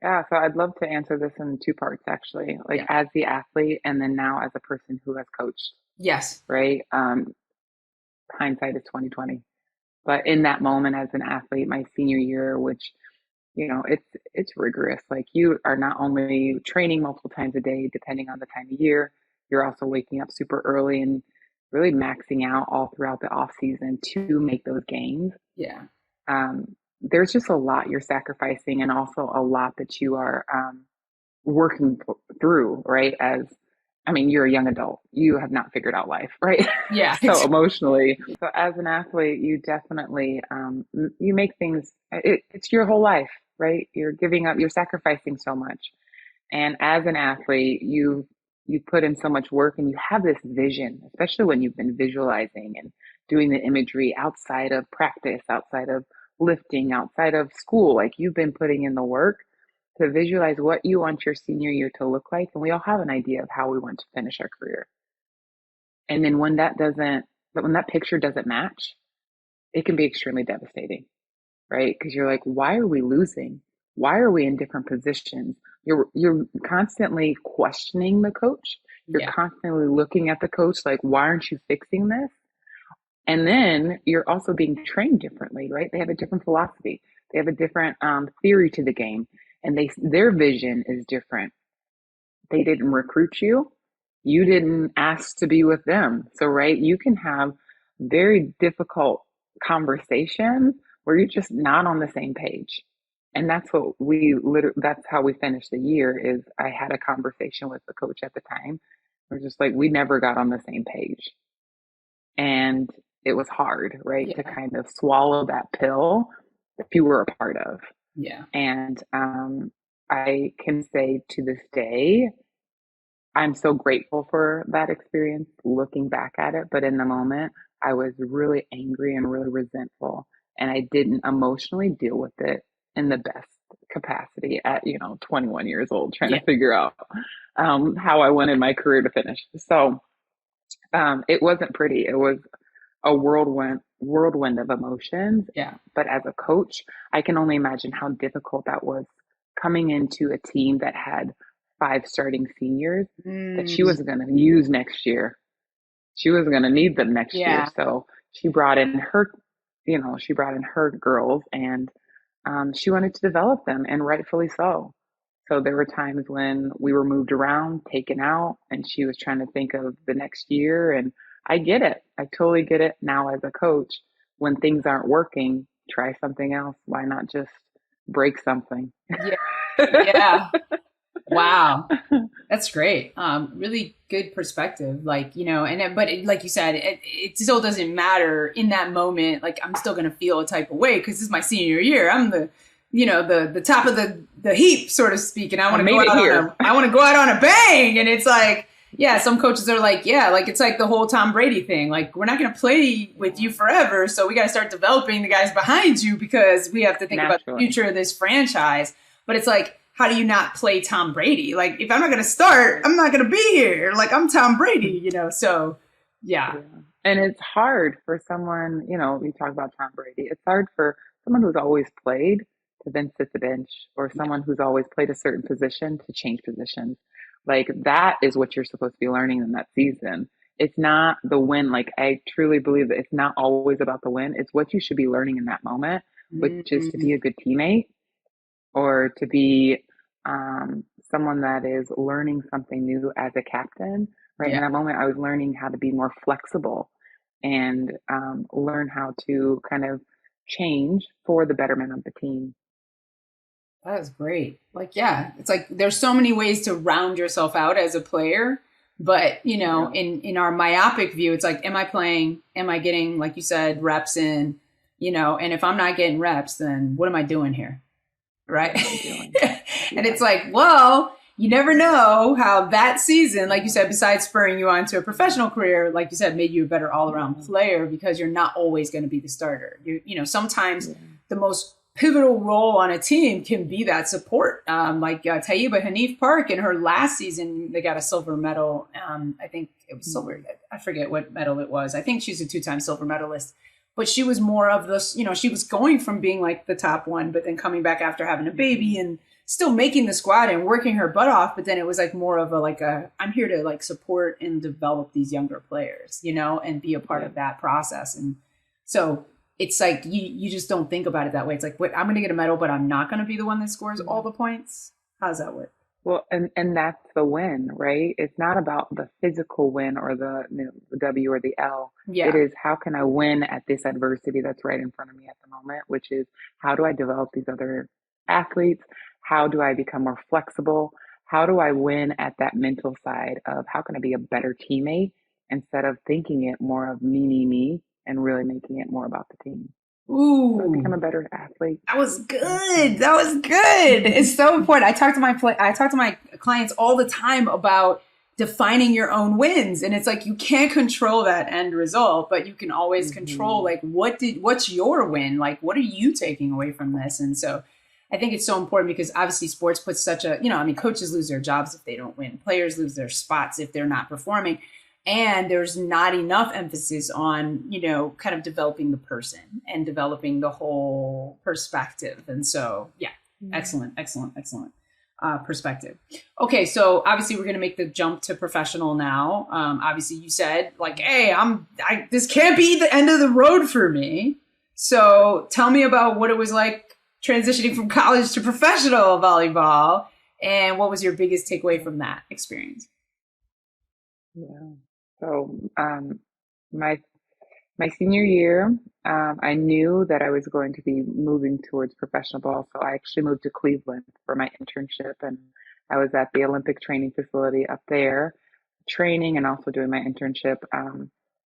Yeah. So I'd love to answer this in two parts, actually, like as the athlete and then now as a person who has coached. Yes. Right. Hindsight is 2020. But in that moment as an athlete, my senior year, which, it's rigorous. Like you are not only training multiple times a day, depending on the time of year, you're also waking up super early and really maxing out all throughout the off season to make those games. Yeah. There's just a lot you're sacrificing and also a lot that you are working through, right? You're a young adult. You have not figured out life, right? Yeah. So emotionally. So as an athlete, you definitely, you make things, it's your whole life, right? You're giving up, you're sacrificing so much. And as an athlete, you put in so much work and you have this vision, especially when you've been visualizing and doing the imagery outside of practice, outside of lifting, outside of school. Like you've been putting in the work to visualize what you want your senior year to look like. And we all have an idea of how we want to finish our career. And then when that picture doesn't match, it can be extremely devastating, right? Because you're like, why are we losing? Why are we in different positions? You're constantly questioning the coach. You're constantly looking at the coach like, why aren't you fixing this? And then you're also being trained differently, right? They have a different philosophy. They have a different theory to the game. And their vision is different. They didn't recruit you. You didn't ask to be with them. So, right, you can have very difficult conversations where you're just not on the same page. And that's what that's how we finished the year is I had a conversation with the coach at the time. We're just like, we never got on the same page. And it was hard, right, to kind of swallow that pill that you were a part of. Yeah. And I can say to this day, I'm so grateful for that experience looking back at it. But in the moment, I was really angry and really resentful. And I didn't emotionally deal with it in the best capacity at, 21 years old, trying to figure out how I wanted my career to finish. So it wasn't pretty. It was a whirlwind of emotions. Yeah. But as a coach, I can only imagine how difficult that was coming into a team that had 5 starting seniors that she was going to use next year. She was going to need them next year. So she brought in her girls and she wanted to develop them, and rightfully so. So there were times when we were moved around, taken out, and she was trying to think of the next year. And I get it. I totally get it now as a coach. When things aren't working, try something else. Why not just break something? Yeah. Wow. That's great. Really good perspective. Like, but like you said, it still doesn't matter in that moment. Like, I'm still going to feel a type of way because this is my senior year. I'm the top of the heap, so to speak. And I want to go out on a bang. And it's like, some coaches are like, it's like the whole Tom Brady thing. Like, we're not going to play with you forever. So we got to start developing the guys behind you because we have to think about the future of this franchise. But it's like, how do you not play Tom Brady? Like, if I'm not going to start, I'm not going to be here. Like, I'm Tom Brady, so yeah. And it's hard for someone, we talk about Tom Brady. It's hard for someone who's always played to then sit the bench, or someone who's always played a certain position to change positions. Like, that is what you're supposed to be learning in that season. It's not the win. Like, I truly believe that it's not always about the win. It's what you should be learning in that moment, which is to be a good teammate, or to be someone that is learning something new as a captain, right? In that moment, I was learning how to be more flexible and learn how to kind of change for the betterment of the team. That is great. Like, it's like there's so many ways to round yourself out as a player. But, in our myopic view, it's like, am I playing? Am I getting, like you said, reps in? And if I'm not getting reps, then what am I doing here? Right. And it's like, well, you never know how that season, like you said, besides spurring you on to a professional career, like you said, made you a better all around player because you're not always going to be the starter. Sometimes the most pivotal role on a team can be that support. Taiba Hanif Park in her last season, they got a silver medal. I think it was silver. I forget what medal it was. I think she's a 2-time silver medalist. But she was more of this, she was going from being like the top one, but then coming back after having a baby and still making the squad and working her butt off. But then it was like more of I'm here to like support and develop these younger players, and be a part of that process. And so it's like, you just don't think about it that way. It's like, wait, I'm going to get a medal, but I'm not going to be the one that scores all the points. How does that work? Well, and that's the win, right? It's not about the physical win or the W or the L. Yeah. It is, how can I win at this adversity that's right in front of me at the moment, which is, how do I develop these other athletes? How do I become more flexible? How do I win at that mental side of how can I be a better teammate instead of thinking it more of me, and really making it more about the team? Ooh, So become a better athlete. That was good. That was good. It's so important. I talk to my clients all the time about defining your own wins, and it's like you can't control that end result, but you can always control like what's your win? Like, what are you taking away from this? And so I think it's so important because obviously sports puts such a, coaches lose their jobs if they don't win. Players lose their spots if they're not performing. And there's not enough emphasis on, kind of developing the person and developing the whole perspective. And so, yeah, excellent perspective. Okay, so obviously we're going to make the jump to professional now. Obviously you said like, hey, this can't be the end of the road for me. So tell me about what it was like transitioning from college to professional volleyball, and what was your biggest takeaway from that experience? Yeah. So my senior year, I knew that I was going to be moving towards professional ball. So I actually moved to Cleveland for my internship, and I was at the Olympic training facility up there, training and also doing my internship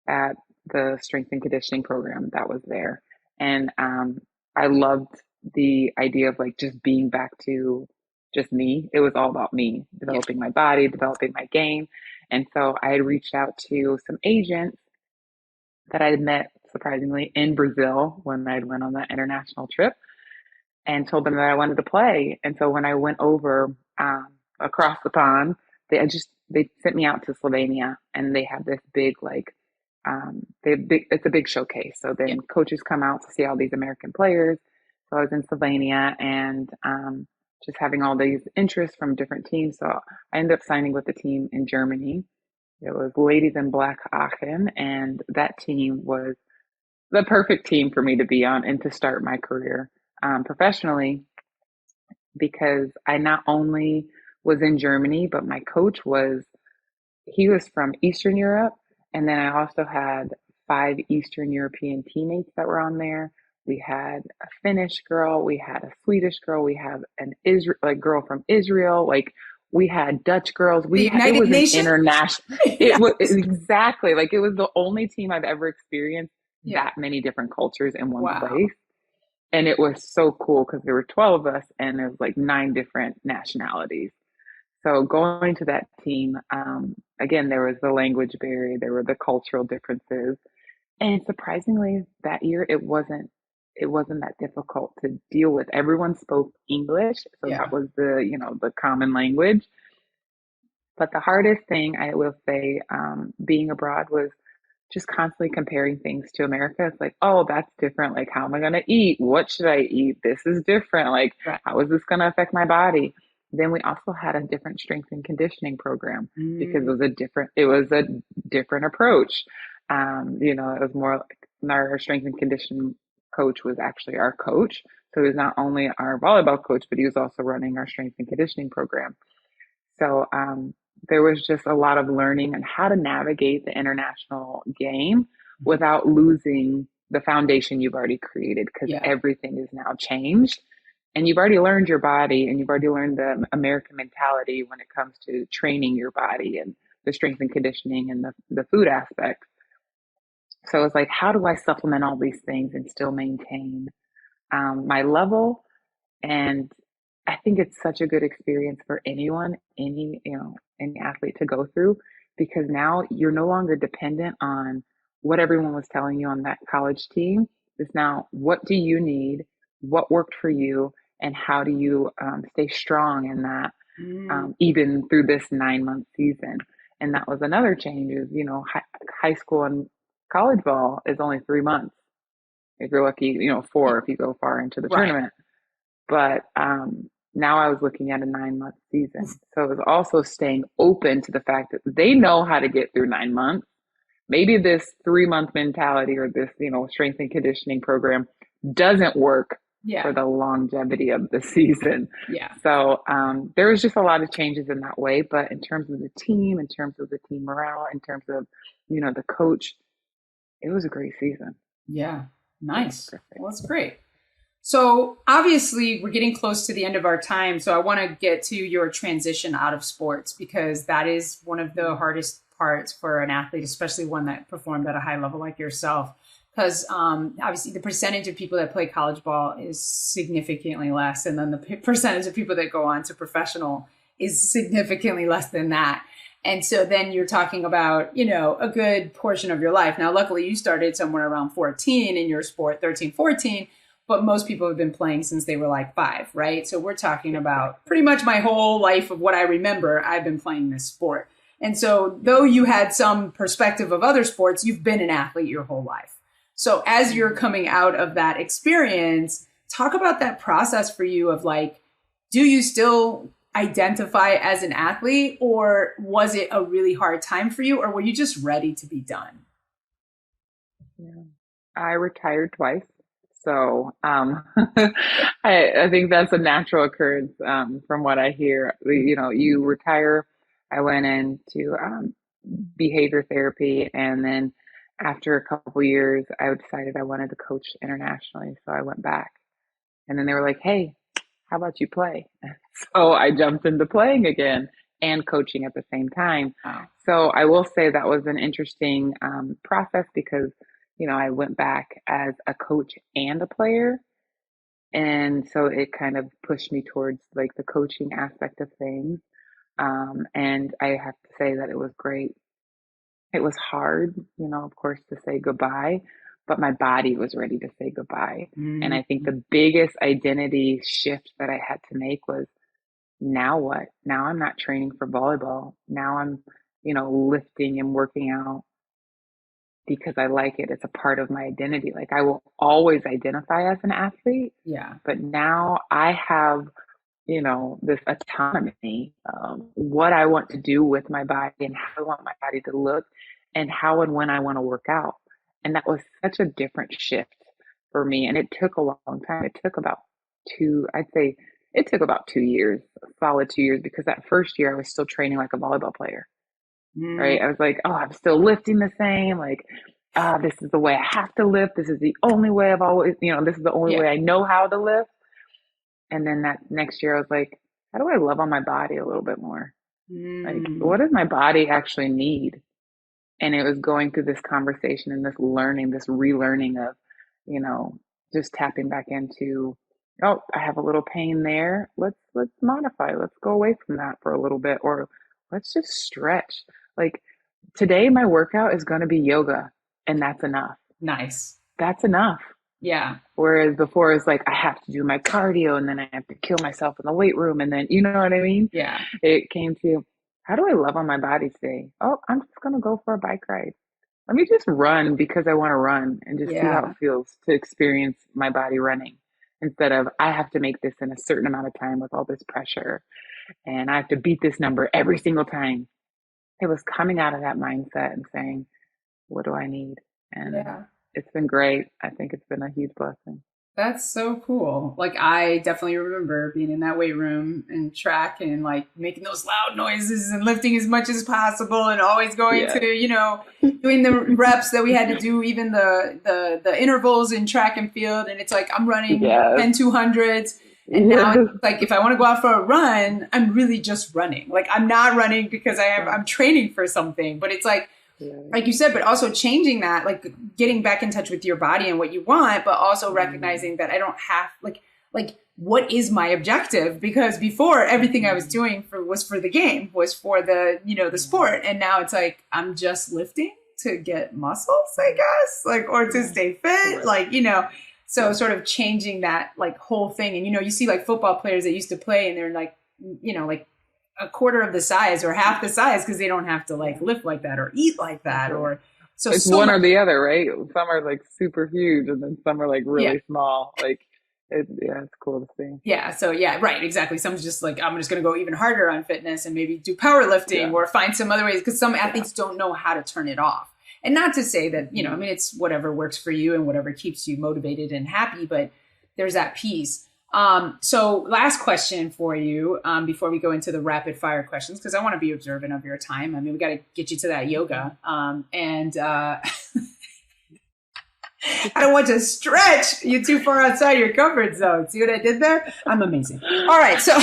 at the strength and conditioning program that was there. And I loved the idea of like just being back to just me. It was all about me, developing my body, developing my game. And so I had reached out to some agents that I had met surprisingly in Brazil when I went on that international trip, and told them that I wanted to play. And so when I went over across the pond, they sent me out to Slovenia, and they have this big it's a big showcase. So then coaches come out to see all these American players. So I was in Slovenia, and just having all these interests from different teams. So I ended up signing with the team in Germany. It was Ladies in Black Aachen, and that team was the perfect team for me to be on and to start my career professionally, because I not only was in Germany, but my coach he was from Eastern Europe. And then I also had 5 Eastern European teammates that were on there. We had a Finnish girl, we had a Swedish girl, we have an girl from Israel, like we had Dutch girls. It was an international. It was exactly like it was the only team I've ever experienced that many different cultures in one place. And it was so cool because there were 12 of us, and there was like 9 different nationalities. So going to that team, again, there was the language barrier, there were the cultural differences, and surprisingly, that year it wasn't that difficult to deal with. Everyone spoke English, so that was the common language. But the hardest thing, I will say, being abroad, was just constantly comparing things to America. It's like, oh, that's different. Like, how am I going to eat? What should I eat? This is different. Like, how is this going to affect my body? Then we also had a different strength and conditioning program because it was a different approach. It was more like our strength and conditioning coach was actually our coach. So he was not only our volleyball coach, but he was also running our strength and conditioning program. So there was just a lot of learning on how to navigate the international game without losing the foundation you've already created, because everything is now changed. And you've already learned your body, and you've already learned the American mentality when it comes to training your body and the strength and conditioning and the food aspect. So it's like, how do I supplement all these things and still maintain my level? And I think it's such a good experience for anyone, any athlete to go through, because now you're no longer dependent on what everyone was telling you on that college team. It's now, what do you need? what worked for you, and how do you stay strong in that, Mm. even through this 9 month season. And that was another change is, high school and college ball is only 3 months. If you're lucky, 4 if you go far into the Right. tournament. But now I was looking at a 9 month season. So it was also staying open to the fact that they know how to get through 9 months. Maybe this 3 month mentality or this, strength and conditioning program doesn't work for Yeah. the longevity of the season. Yeah. So there was just a lot of changes in that way. But in terms of the team, in terms of the team morale, in terms of, the coach, it was a great season. Yeah. It was Nice. perfect. Well, that's great. So obviously we're getting close to the end of our time. So I want to get to your transition out of sports because that is one of the hardest parts for an athlete, especially one that performed at a high level like yourself. Because obviously the percentage of people that play college ball is significantly less. And then the percentage of people that go on to professional is significantly less than that. And so then you're talking about, a good portion of your life. Now, luckily you started somewhere around 14 in your sport, 13, 14. But most people have been playing since they were like 5, right? So we're talking about pretty much my whole life of what I remember, I've been playing this sport. And so though you had some perspective of other sports, you've been an athlete your whole life. So as you're coming out of that experience, talk about that process for you of like, do you still identify as an athlete or was it a really hard time for you or were you just ready to be done? Yeah. I retired twice. So I think that's a natural occurrence from what I hear. You retire. I went into behavior therapy, and then after a couple years, I decided I wanted to coach internationally. So I went back, and then they were like, "Hey, how about you play?" So I jumped into playing again and coaching at the same time. Wow. So I will say that was an interesting process because, I went back as a coach and a player. And so it kind of pushed me towards like the coaching aspect of things. And I have to say that it was great. It was hard, of course, to say goodbye, but my body was ready to say goodbye. And Mm. I think the biggest identity shift that I had to make was now what? Now I'm not training for volleyball. Now I'm, lifting and working out because I like it. It's a part of my identity. Like I will always identify as an athlete, Yeah. but now I have, this autonomy of what I want to do with my body and how I want my body to look and how and when I want to work out. And that was such a different shift for me. And it took a long time. It took about I'd say it took about 2 years, a solid 2 years, because that first year I was still training like a volleyball player, Mm. right? I was like, oh, I'm still lifting the same. Like, this is the way I have to lift. This is the only way I've always, this is the only Yeah. way I know how to lift. And then that next year, I was like, how do I love on my body a little bit more? Like, Mm. what does my body actually need? And it was going through this conversation and this learning, this relearning of, just tapping back into, oh, I have a little pain there. Let's modify. Let's go away from that for a little bit, or let's just stretch. Like today, my workout is going to be yoga, and that's enough. Nice. That's enough. Yeah. Whereas before it's like I have to do my cardio and then I have to kill myself in the weight room and then you know what I mean? Yeah. It came to how do I love on my body today? Oh, I'm just gonna go for a bike ride. Let me just run because I want to run and just see how Yeah. it feels to experience my body running instead of I have to make this in a certain amount of time with all this pressure and I have to beat this number every single time. It was coming out of that mindset and saying, what do I need? And Yeah. it's been great. I think it's been a huge blessing. That's so cool. Like I definitely remember being in that weight room and track and like making those loud noises and lifting as much as possible and always going Yeah. to, doing the reps that we had to do, even the intervals in track and field. And it's like I'm running Yes. 10 200s. And now it's like if I want to go out for a run, I'm really just running. Like I'm not running because I'm training for something. But it's like you said, but also changing that, like getting back in touch with your body and what you want, but also recognizing that I don't have like what is my objective? Because before everything I was doing was for the game, was for the, the sport. And now it's like, I'm just lifting to get muscles, I guess, like, or to stay fit, like, So sort of changing that like whole thing. And, you see like football players that used to play and they're like, like a quarter of the size or half the size because they don't have to like lift like that or eat like that. Or so it's one or the other, right? Some are like super huge and then some are like really small. Like, it's cool to see. Yeah. So right. Exactly. Someone's just like, I'm just going to go even harder on fitness and maybe do powerlifting or find some other ways because some athletes don't know how to turn it off. And not to say that, it's whatever works for you and whatever keeps you motivated and happy, but there's that piece. So last question for you, before we go into the rapid fire questions, because I want to be observant of your time. I mean, we got to get you to that yoga. I don't want to stretch you too far outside your comfort zone. See what I did there? I'm amazing. All right. So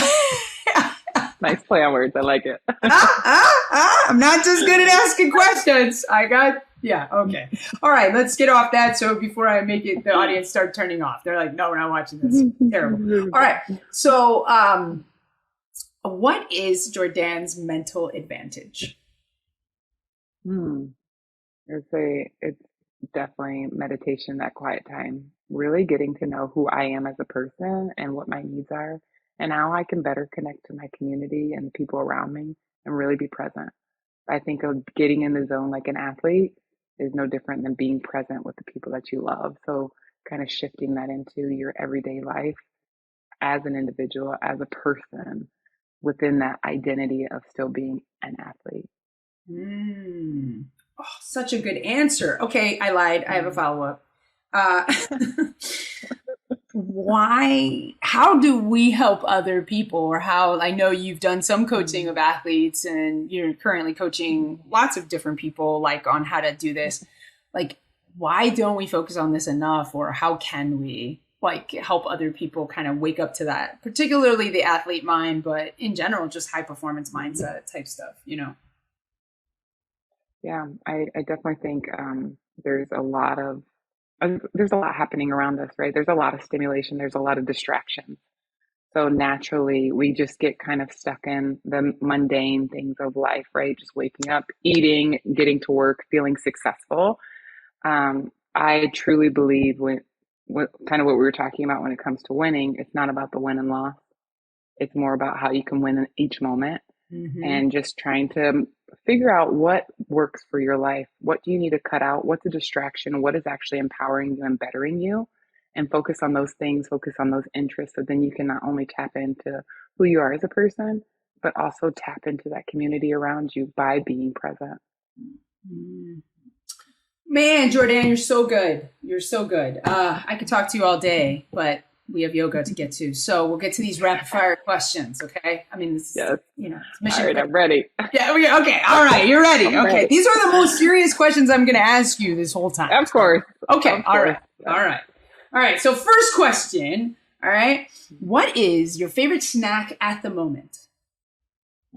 nice play on words. I like it. I'm not just good at asking questions. Okay. All right. Let's get off that. So before I make it, the audience start turning off. They're like, no, we're not watching this. Terrible. All right. So what is Jordanne's mental advantage? It's definitely meditation, that quiet time, really getting to know who I am as a person and what my needs are and how I can better connect to my community and the people around me and really be present. I think of getting in the zone like an athlete is no different than being present with the people that you love. So kind of shifting that into your everyday life as an individual, as a person within that identity of still being an athlete. Oh, such a good answer. Okay, I lied. I have a follow-up. How do we help other people, or how, I know you've done some coaching of athletes and you're currently coaching lots of different people like on how to do this. Like, why don't we focus on this enough, or how can we like help other people kind of wake up to that, particularly the athlete mind, but in general, just high performance mindset type stuff, Yeah, I definitely think there's a lot happening around us, right? There's a lot of stimulation. There's a lot of distractions. So naturally, we just get kind of stuck in the mundane things of life, right? Just waking up, eating, getting to work, feeling successful. I truly believe what kind of what we were talking about when it comes to winning, it's not about the win and loss. It's more about how you can win in each moment and just trying to figure out what works for your life. What do you need to cut out? What's a distraction? What is actually empowering you and bettering you? And focus on those things, focus on those interests. So then you can not only tap into who you are as a person, but also tap into that community around you by being present. Man, Jordanne, you're so good. You're so good. I could talk to you all day, but we have yoga to get to. So we'll get to these rapid fire questions. Okay. I mean, this is, it's mission. All right, I'm ready. Yeah. Okay. All right. You're ready. Okay. Ready. These are the most serious questions I'm going to ask you this whole time. Of course. Okay. All right. So first question. All right. What is your favorite snack at the moment?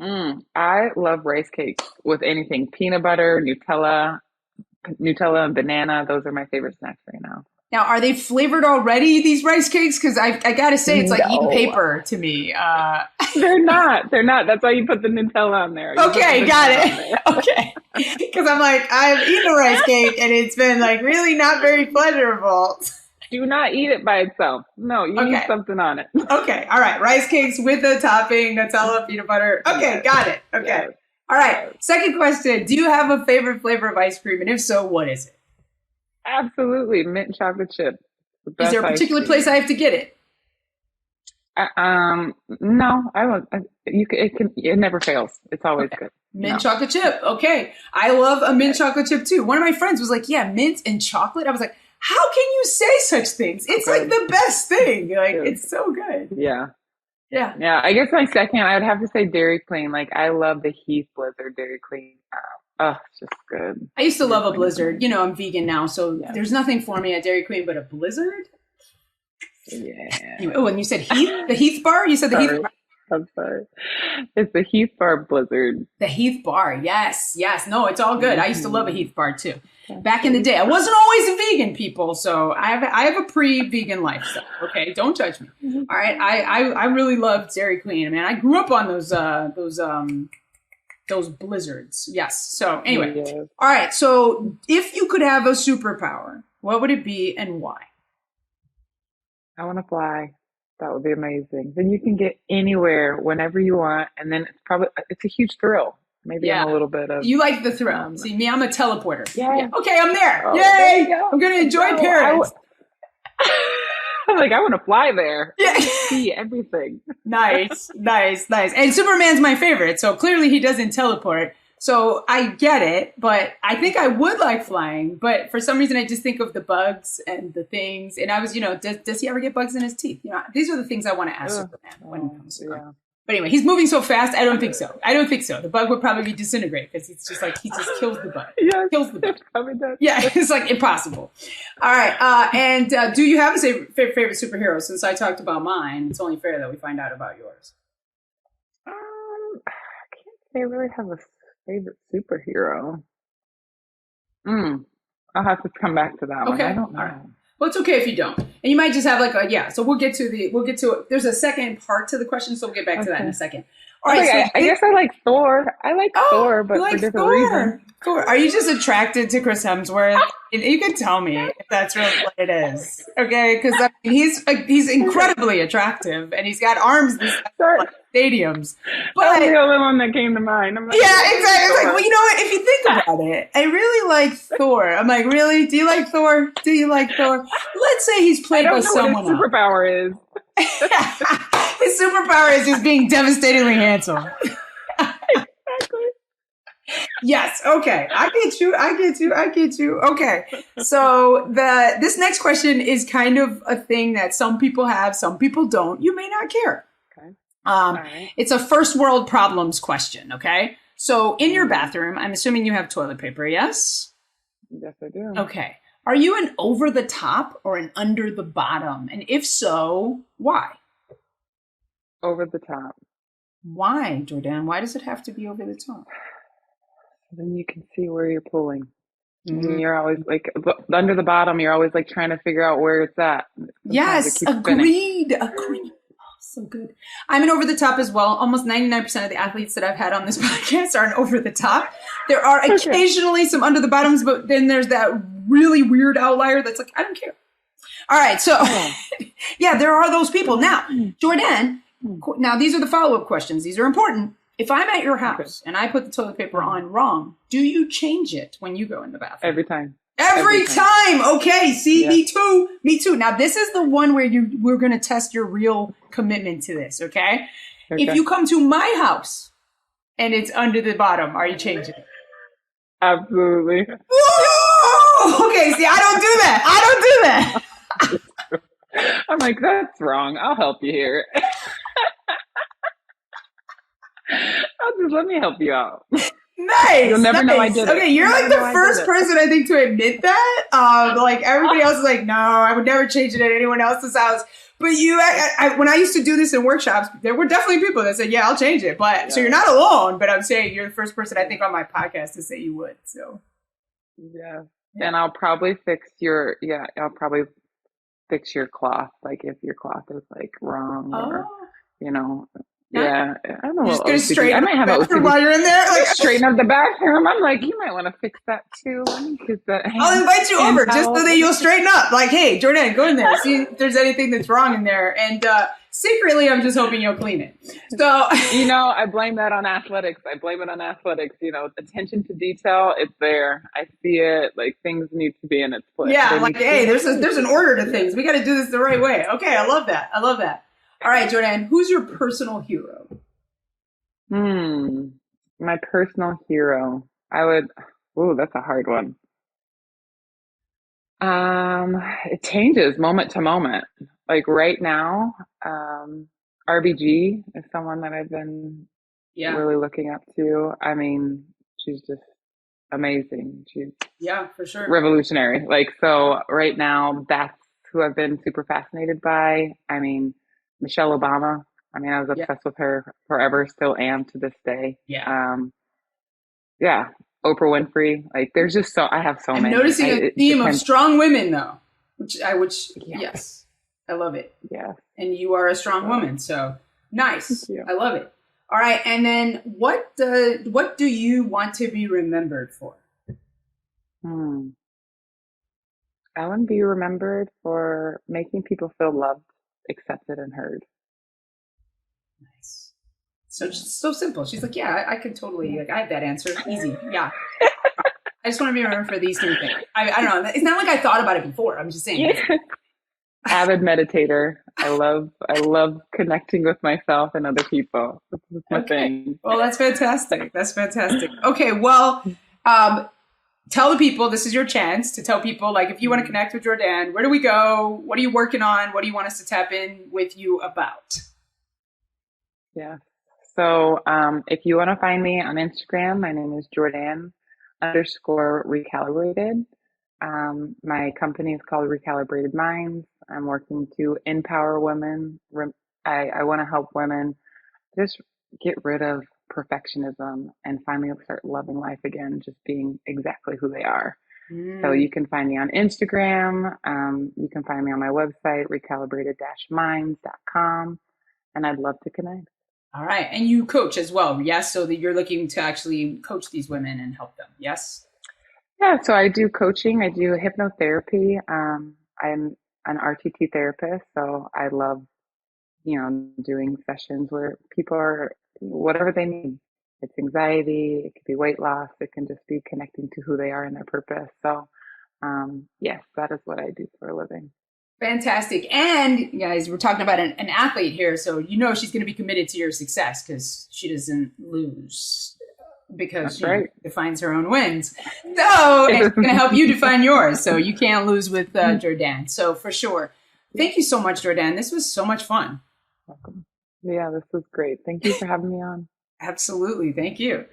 I love rice cakes with anything. Peanut butter, Nutella and banana. Those are my favorite snacks right now. Now, are they flavored already, these rice cakes? Because I got to say, it's like eating paper to me. They're not. That's why you put the Nutella on there. Okay, got it. Okay. Because I'm like, I've eaten a rice cake and it's been like really not very pleasurable. Do not eat it by itself. No, you need something on it. Okay. All right. Rice cakes with a topping, Nutella, peanut butter. Okay. Got it. Okay. Yes. All right. Second question. Do you have a favorite flavor of ice cream? And if so, what is it? Absolutely. Mint chocolate chip. Is there a particular place I have to get it? No, I won't. It never fails. It's always good. Mint chocolate chip. Okay. I love a mint chocolate chip too. One of my friends was like, yeah, mint and chocolate. I was like, how can you say such things? It's like the best thing. Like, it's so good. Yeah. I guess my second, I would have to say Dairy Queen. Like, I love the Heath Blizzard Dairy Queen. It's just good. I used to love a Blizzard. I'm vegan now, so there's nothing for me at Dairy Queen but a Blizzard. Yeah. Oh, and you said Heath? The Heath bar? You said the Heath bar? I'm sorry. It's the Heath Bar Blizzard. The Heath Bar. Yes. No, it's all good. I used to love a Heath Bar too. Back in the day. I wasn't always a vegan, people, so I have a pre-vegan lifestyle. Okay, don't judge me. All right. I really loved Dairy Queen. Man, I grew up on those Blizzards. Yes. So anyway. All right. So if you could have a superpower, what would it be and why? I want to fly. That would be amazing. Then you can get anywhere whenever you want, and then it's a huge thrill. Maybe I'm Yeah. a little bit of You like the thrill. um See, me, I'm a teleporter. Yeah. yeah. Okay, I'm there. Oh, there you Yay! go. I'm going to enjoy No, paradise. I'm like, I want to fly there. Yeah. I want to see everything. Nice. And Superman's my favorite, so clearly he doesn't teleport. So I get it, but I think I would like flying. But for some reason, I just think of the bugs and the things. And I was, does he ever get bugs in his teeth? These are the things I want to ask Superman when it comes to him. But anyway, he's moving so fast. I don't think so. The bug would probably disintegrate because it's just like he just kills the bug. Yeah, kills the bug. Probably does. Yeah, it's like impossible. All right. And do you have a favorite superhero? Since I talked about mine, it's only fair that we find out about yours. I can't say I really have a favorite superhero. I'll have to come back to that one. I don't know. All right. Well, it's okay if you don't. And you might just have So we'll get to there's a second part to the question, so we'll get back to that in a second. All right. I guess I like Thor. I like Thor, but for different reasons. Thor. Are you just attracted to Chris Hemsworth? You can tell me if that's really what it is. Okay, because he's incredibly attractive, and he's got arms like stadiums. But that's the only one that came to mind. I'm like, yeah, exactly. It's like, well, you know what? If you think about it, I really like Thor. I'm like, really? Do you like Thor? Let's say he's played by someone else. What his superpower is. His superpower is just being devastatingly handsome. Exactly. Yes. Okay. I get you. Okay. So this next question is kind of a thing that some people have, some people don't. You may not care. Okay. Right. It's a first world problems question. Okay. So in your bathroom, I'm assuming you have toilet paper. Yes. Yes, I do. Okay. Are you an over the top or an under the bottom? And if so, why? Over the top. Why, Jordanne? Why does it have to be over the top? Then you can see where you're pulling. Mm-hmm. You're always like under the bottom. You're always like trying to figure out where it's at. Sometimes yes, agreed. Oh, so good. I'm an over the top as well. Almost 99% of the athletes that I've had on this podcast are an over the top. There are occasionally some under the bottoms, but then there's that really weird outlier that's like, I don't care. All right, so yeah, there are those people. Now, Jordanne, now these are the follow-up questions. These are important. If I'm at your house and I put the toilet paper on wrong, do you change it when you go in the bathroom? Every time. Every time. Okay. See, yeah. Me too. Now, this is the one where we're going to test your real commitment to this. Okay. If you come to my house and it's under the bottom, are you changing it? Absolutely. Woo! Okay. See, I don't do that. I'm like, that's wrong. I'll help you here. Let me help you out. Nice. You'll never know I did it. Okay, you're like the first person I think to admit that. Like everybody else is like, no, I would never change it at anyone else's house. But when I used to do this in workshops, there were definitely people that said, yeah, I'll change it. But so you're not alone, but I'm saying you're the first person I think on my podcast to say you would. So yeah. And I'll probably fix your cloth. Like if your cloth is like wrong or, yeah, I'm a little OCD. I might have OCD. While you're in there, like straighten up the bathroom. I'm like, you might want to fix that too. I'll invite you over just so that you'll straighten up. Like, hey, Jordanne, go in there, see if there's anything that's wrong in there. And secretly, I'm just hoping you'll clean it. So, I blame that on athletics. Attention to detail. It's there. I see it. Like things need to be in its place. Yeah, like, hey, there's an order to things. We got to do this the right way. Okay, I love that. All right, Jordanne, who's your personal hero? My personal hero. That's a hard one. It changes moment to moment. Like right now, RBG is someone that I've been really looking up to. I mean, she's just amazing. She's for sure. Revolutionary. Like, so right now, that's who I've been super fascinated by. I mean, Michelle Obama. I mean, I was obsessed with her forever, still am to this day. Yeah. Oprah Winfrey. Like, there's just I have so many. I'm noticing a theme of strong women, though, yes, I love it. Yeah. And you are a strong woman, so nice. I love it. All right, and then what do you want to be remembered for? I want to be remembered for making people feel loved, accepted, and heard. Nice. So just so simple. She's like, yeah, I could totally, Yeah. like, I have that answer. Easy. Yeah. I just want to be remembered for these three things. I don't know. It's not like I thought about it before. I'm just saying. Yeah. Avid meditator. I love connecting with myself and other people. This is my Okay. thing. Well, that's fantastic. That's fantastic. Okay. Well, tell the people, this is your chance to tell people, like, if you want to connect with Jordanne, where do we go? What are you working on? What do you want us to tap in with you about? Yeah. So if you want to find me on Instagram, my name is Jordanne underscore recalibrated. My company is called Recalibrated Minds. I'm working to empower women. I want to help women just get rid of perfectionism and finally start loving life again, just being exactly who they are. So Mm. you can find me on Instagram. You can find me on my website, recalibrated-minds.com, and I'd love to connect. All right. And you coach as well. Yes. So that you're looking to actually coach these women and help them. Yes. Yeah, so I do coaching, I do hypnotherapy. I'm an RTT therapist, so I love, doing sessions where people are whatever they need. It's anxiety, it could be weight loss, it can just be connecting to who they are and their purpose. So, yes, that is what I do for a living. Fantastic. And guys, we're talking about an athlete here. So, she's going to be committed to your success because she doesn't lose because That's she right. defines her own wins. So, and it's going to help you define yours. So, you can't lose with Jordanne. So, for sure. Thank you so much, Jordanne. This was so much fun. Welcome. Yeah, this was great. Thank you for having me on. Absolutely. Thank you.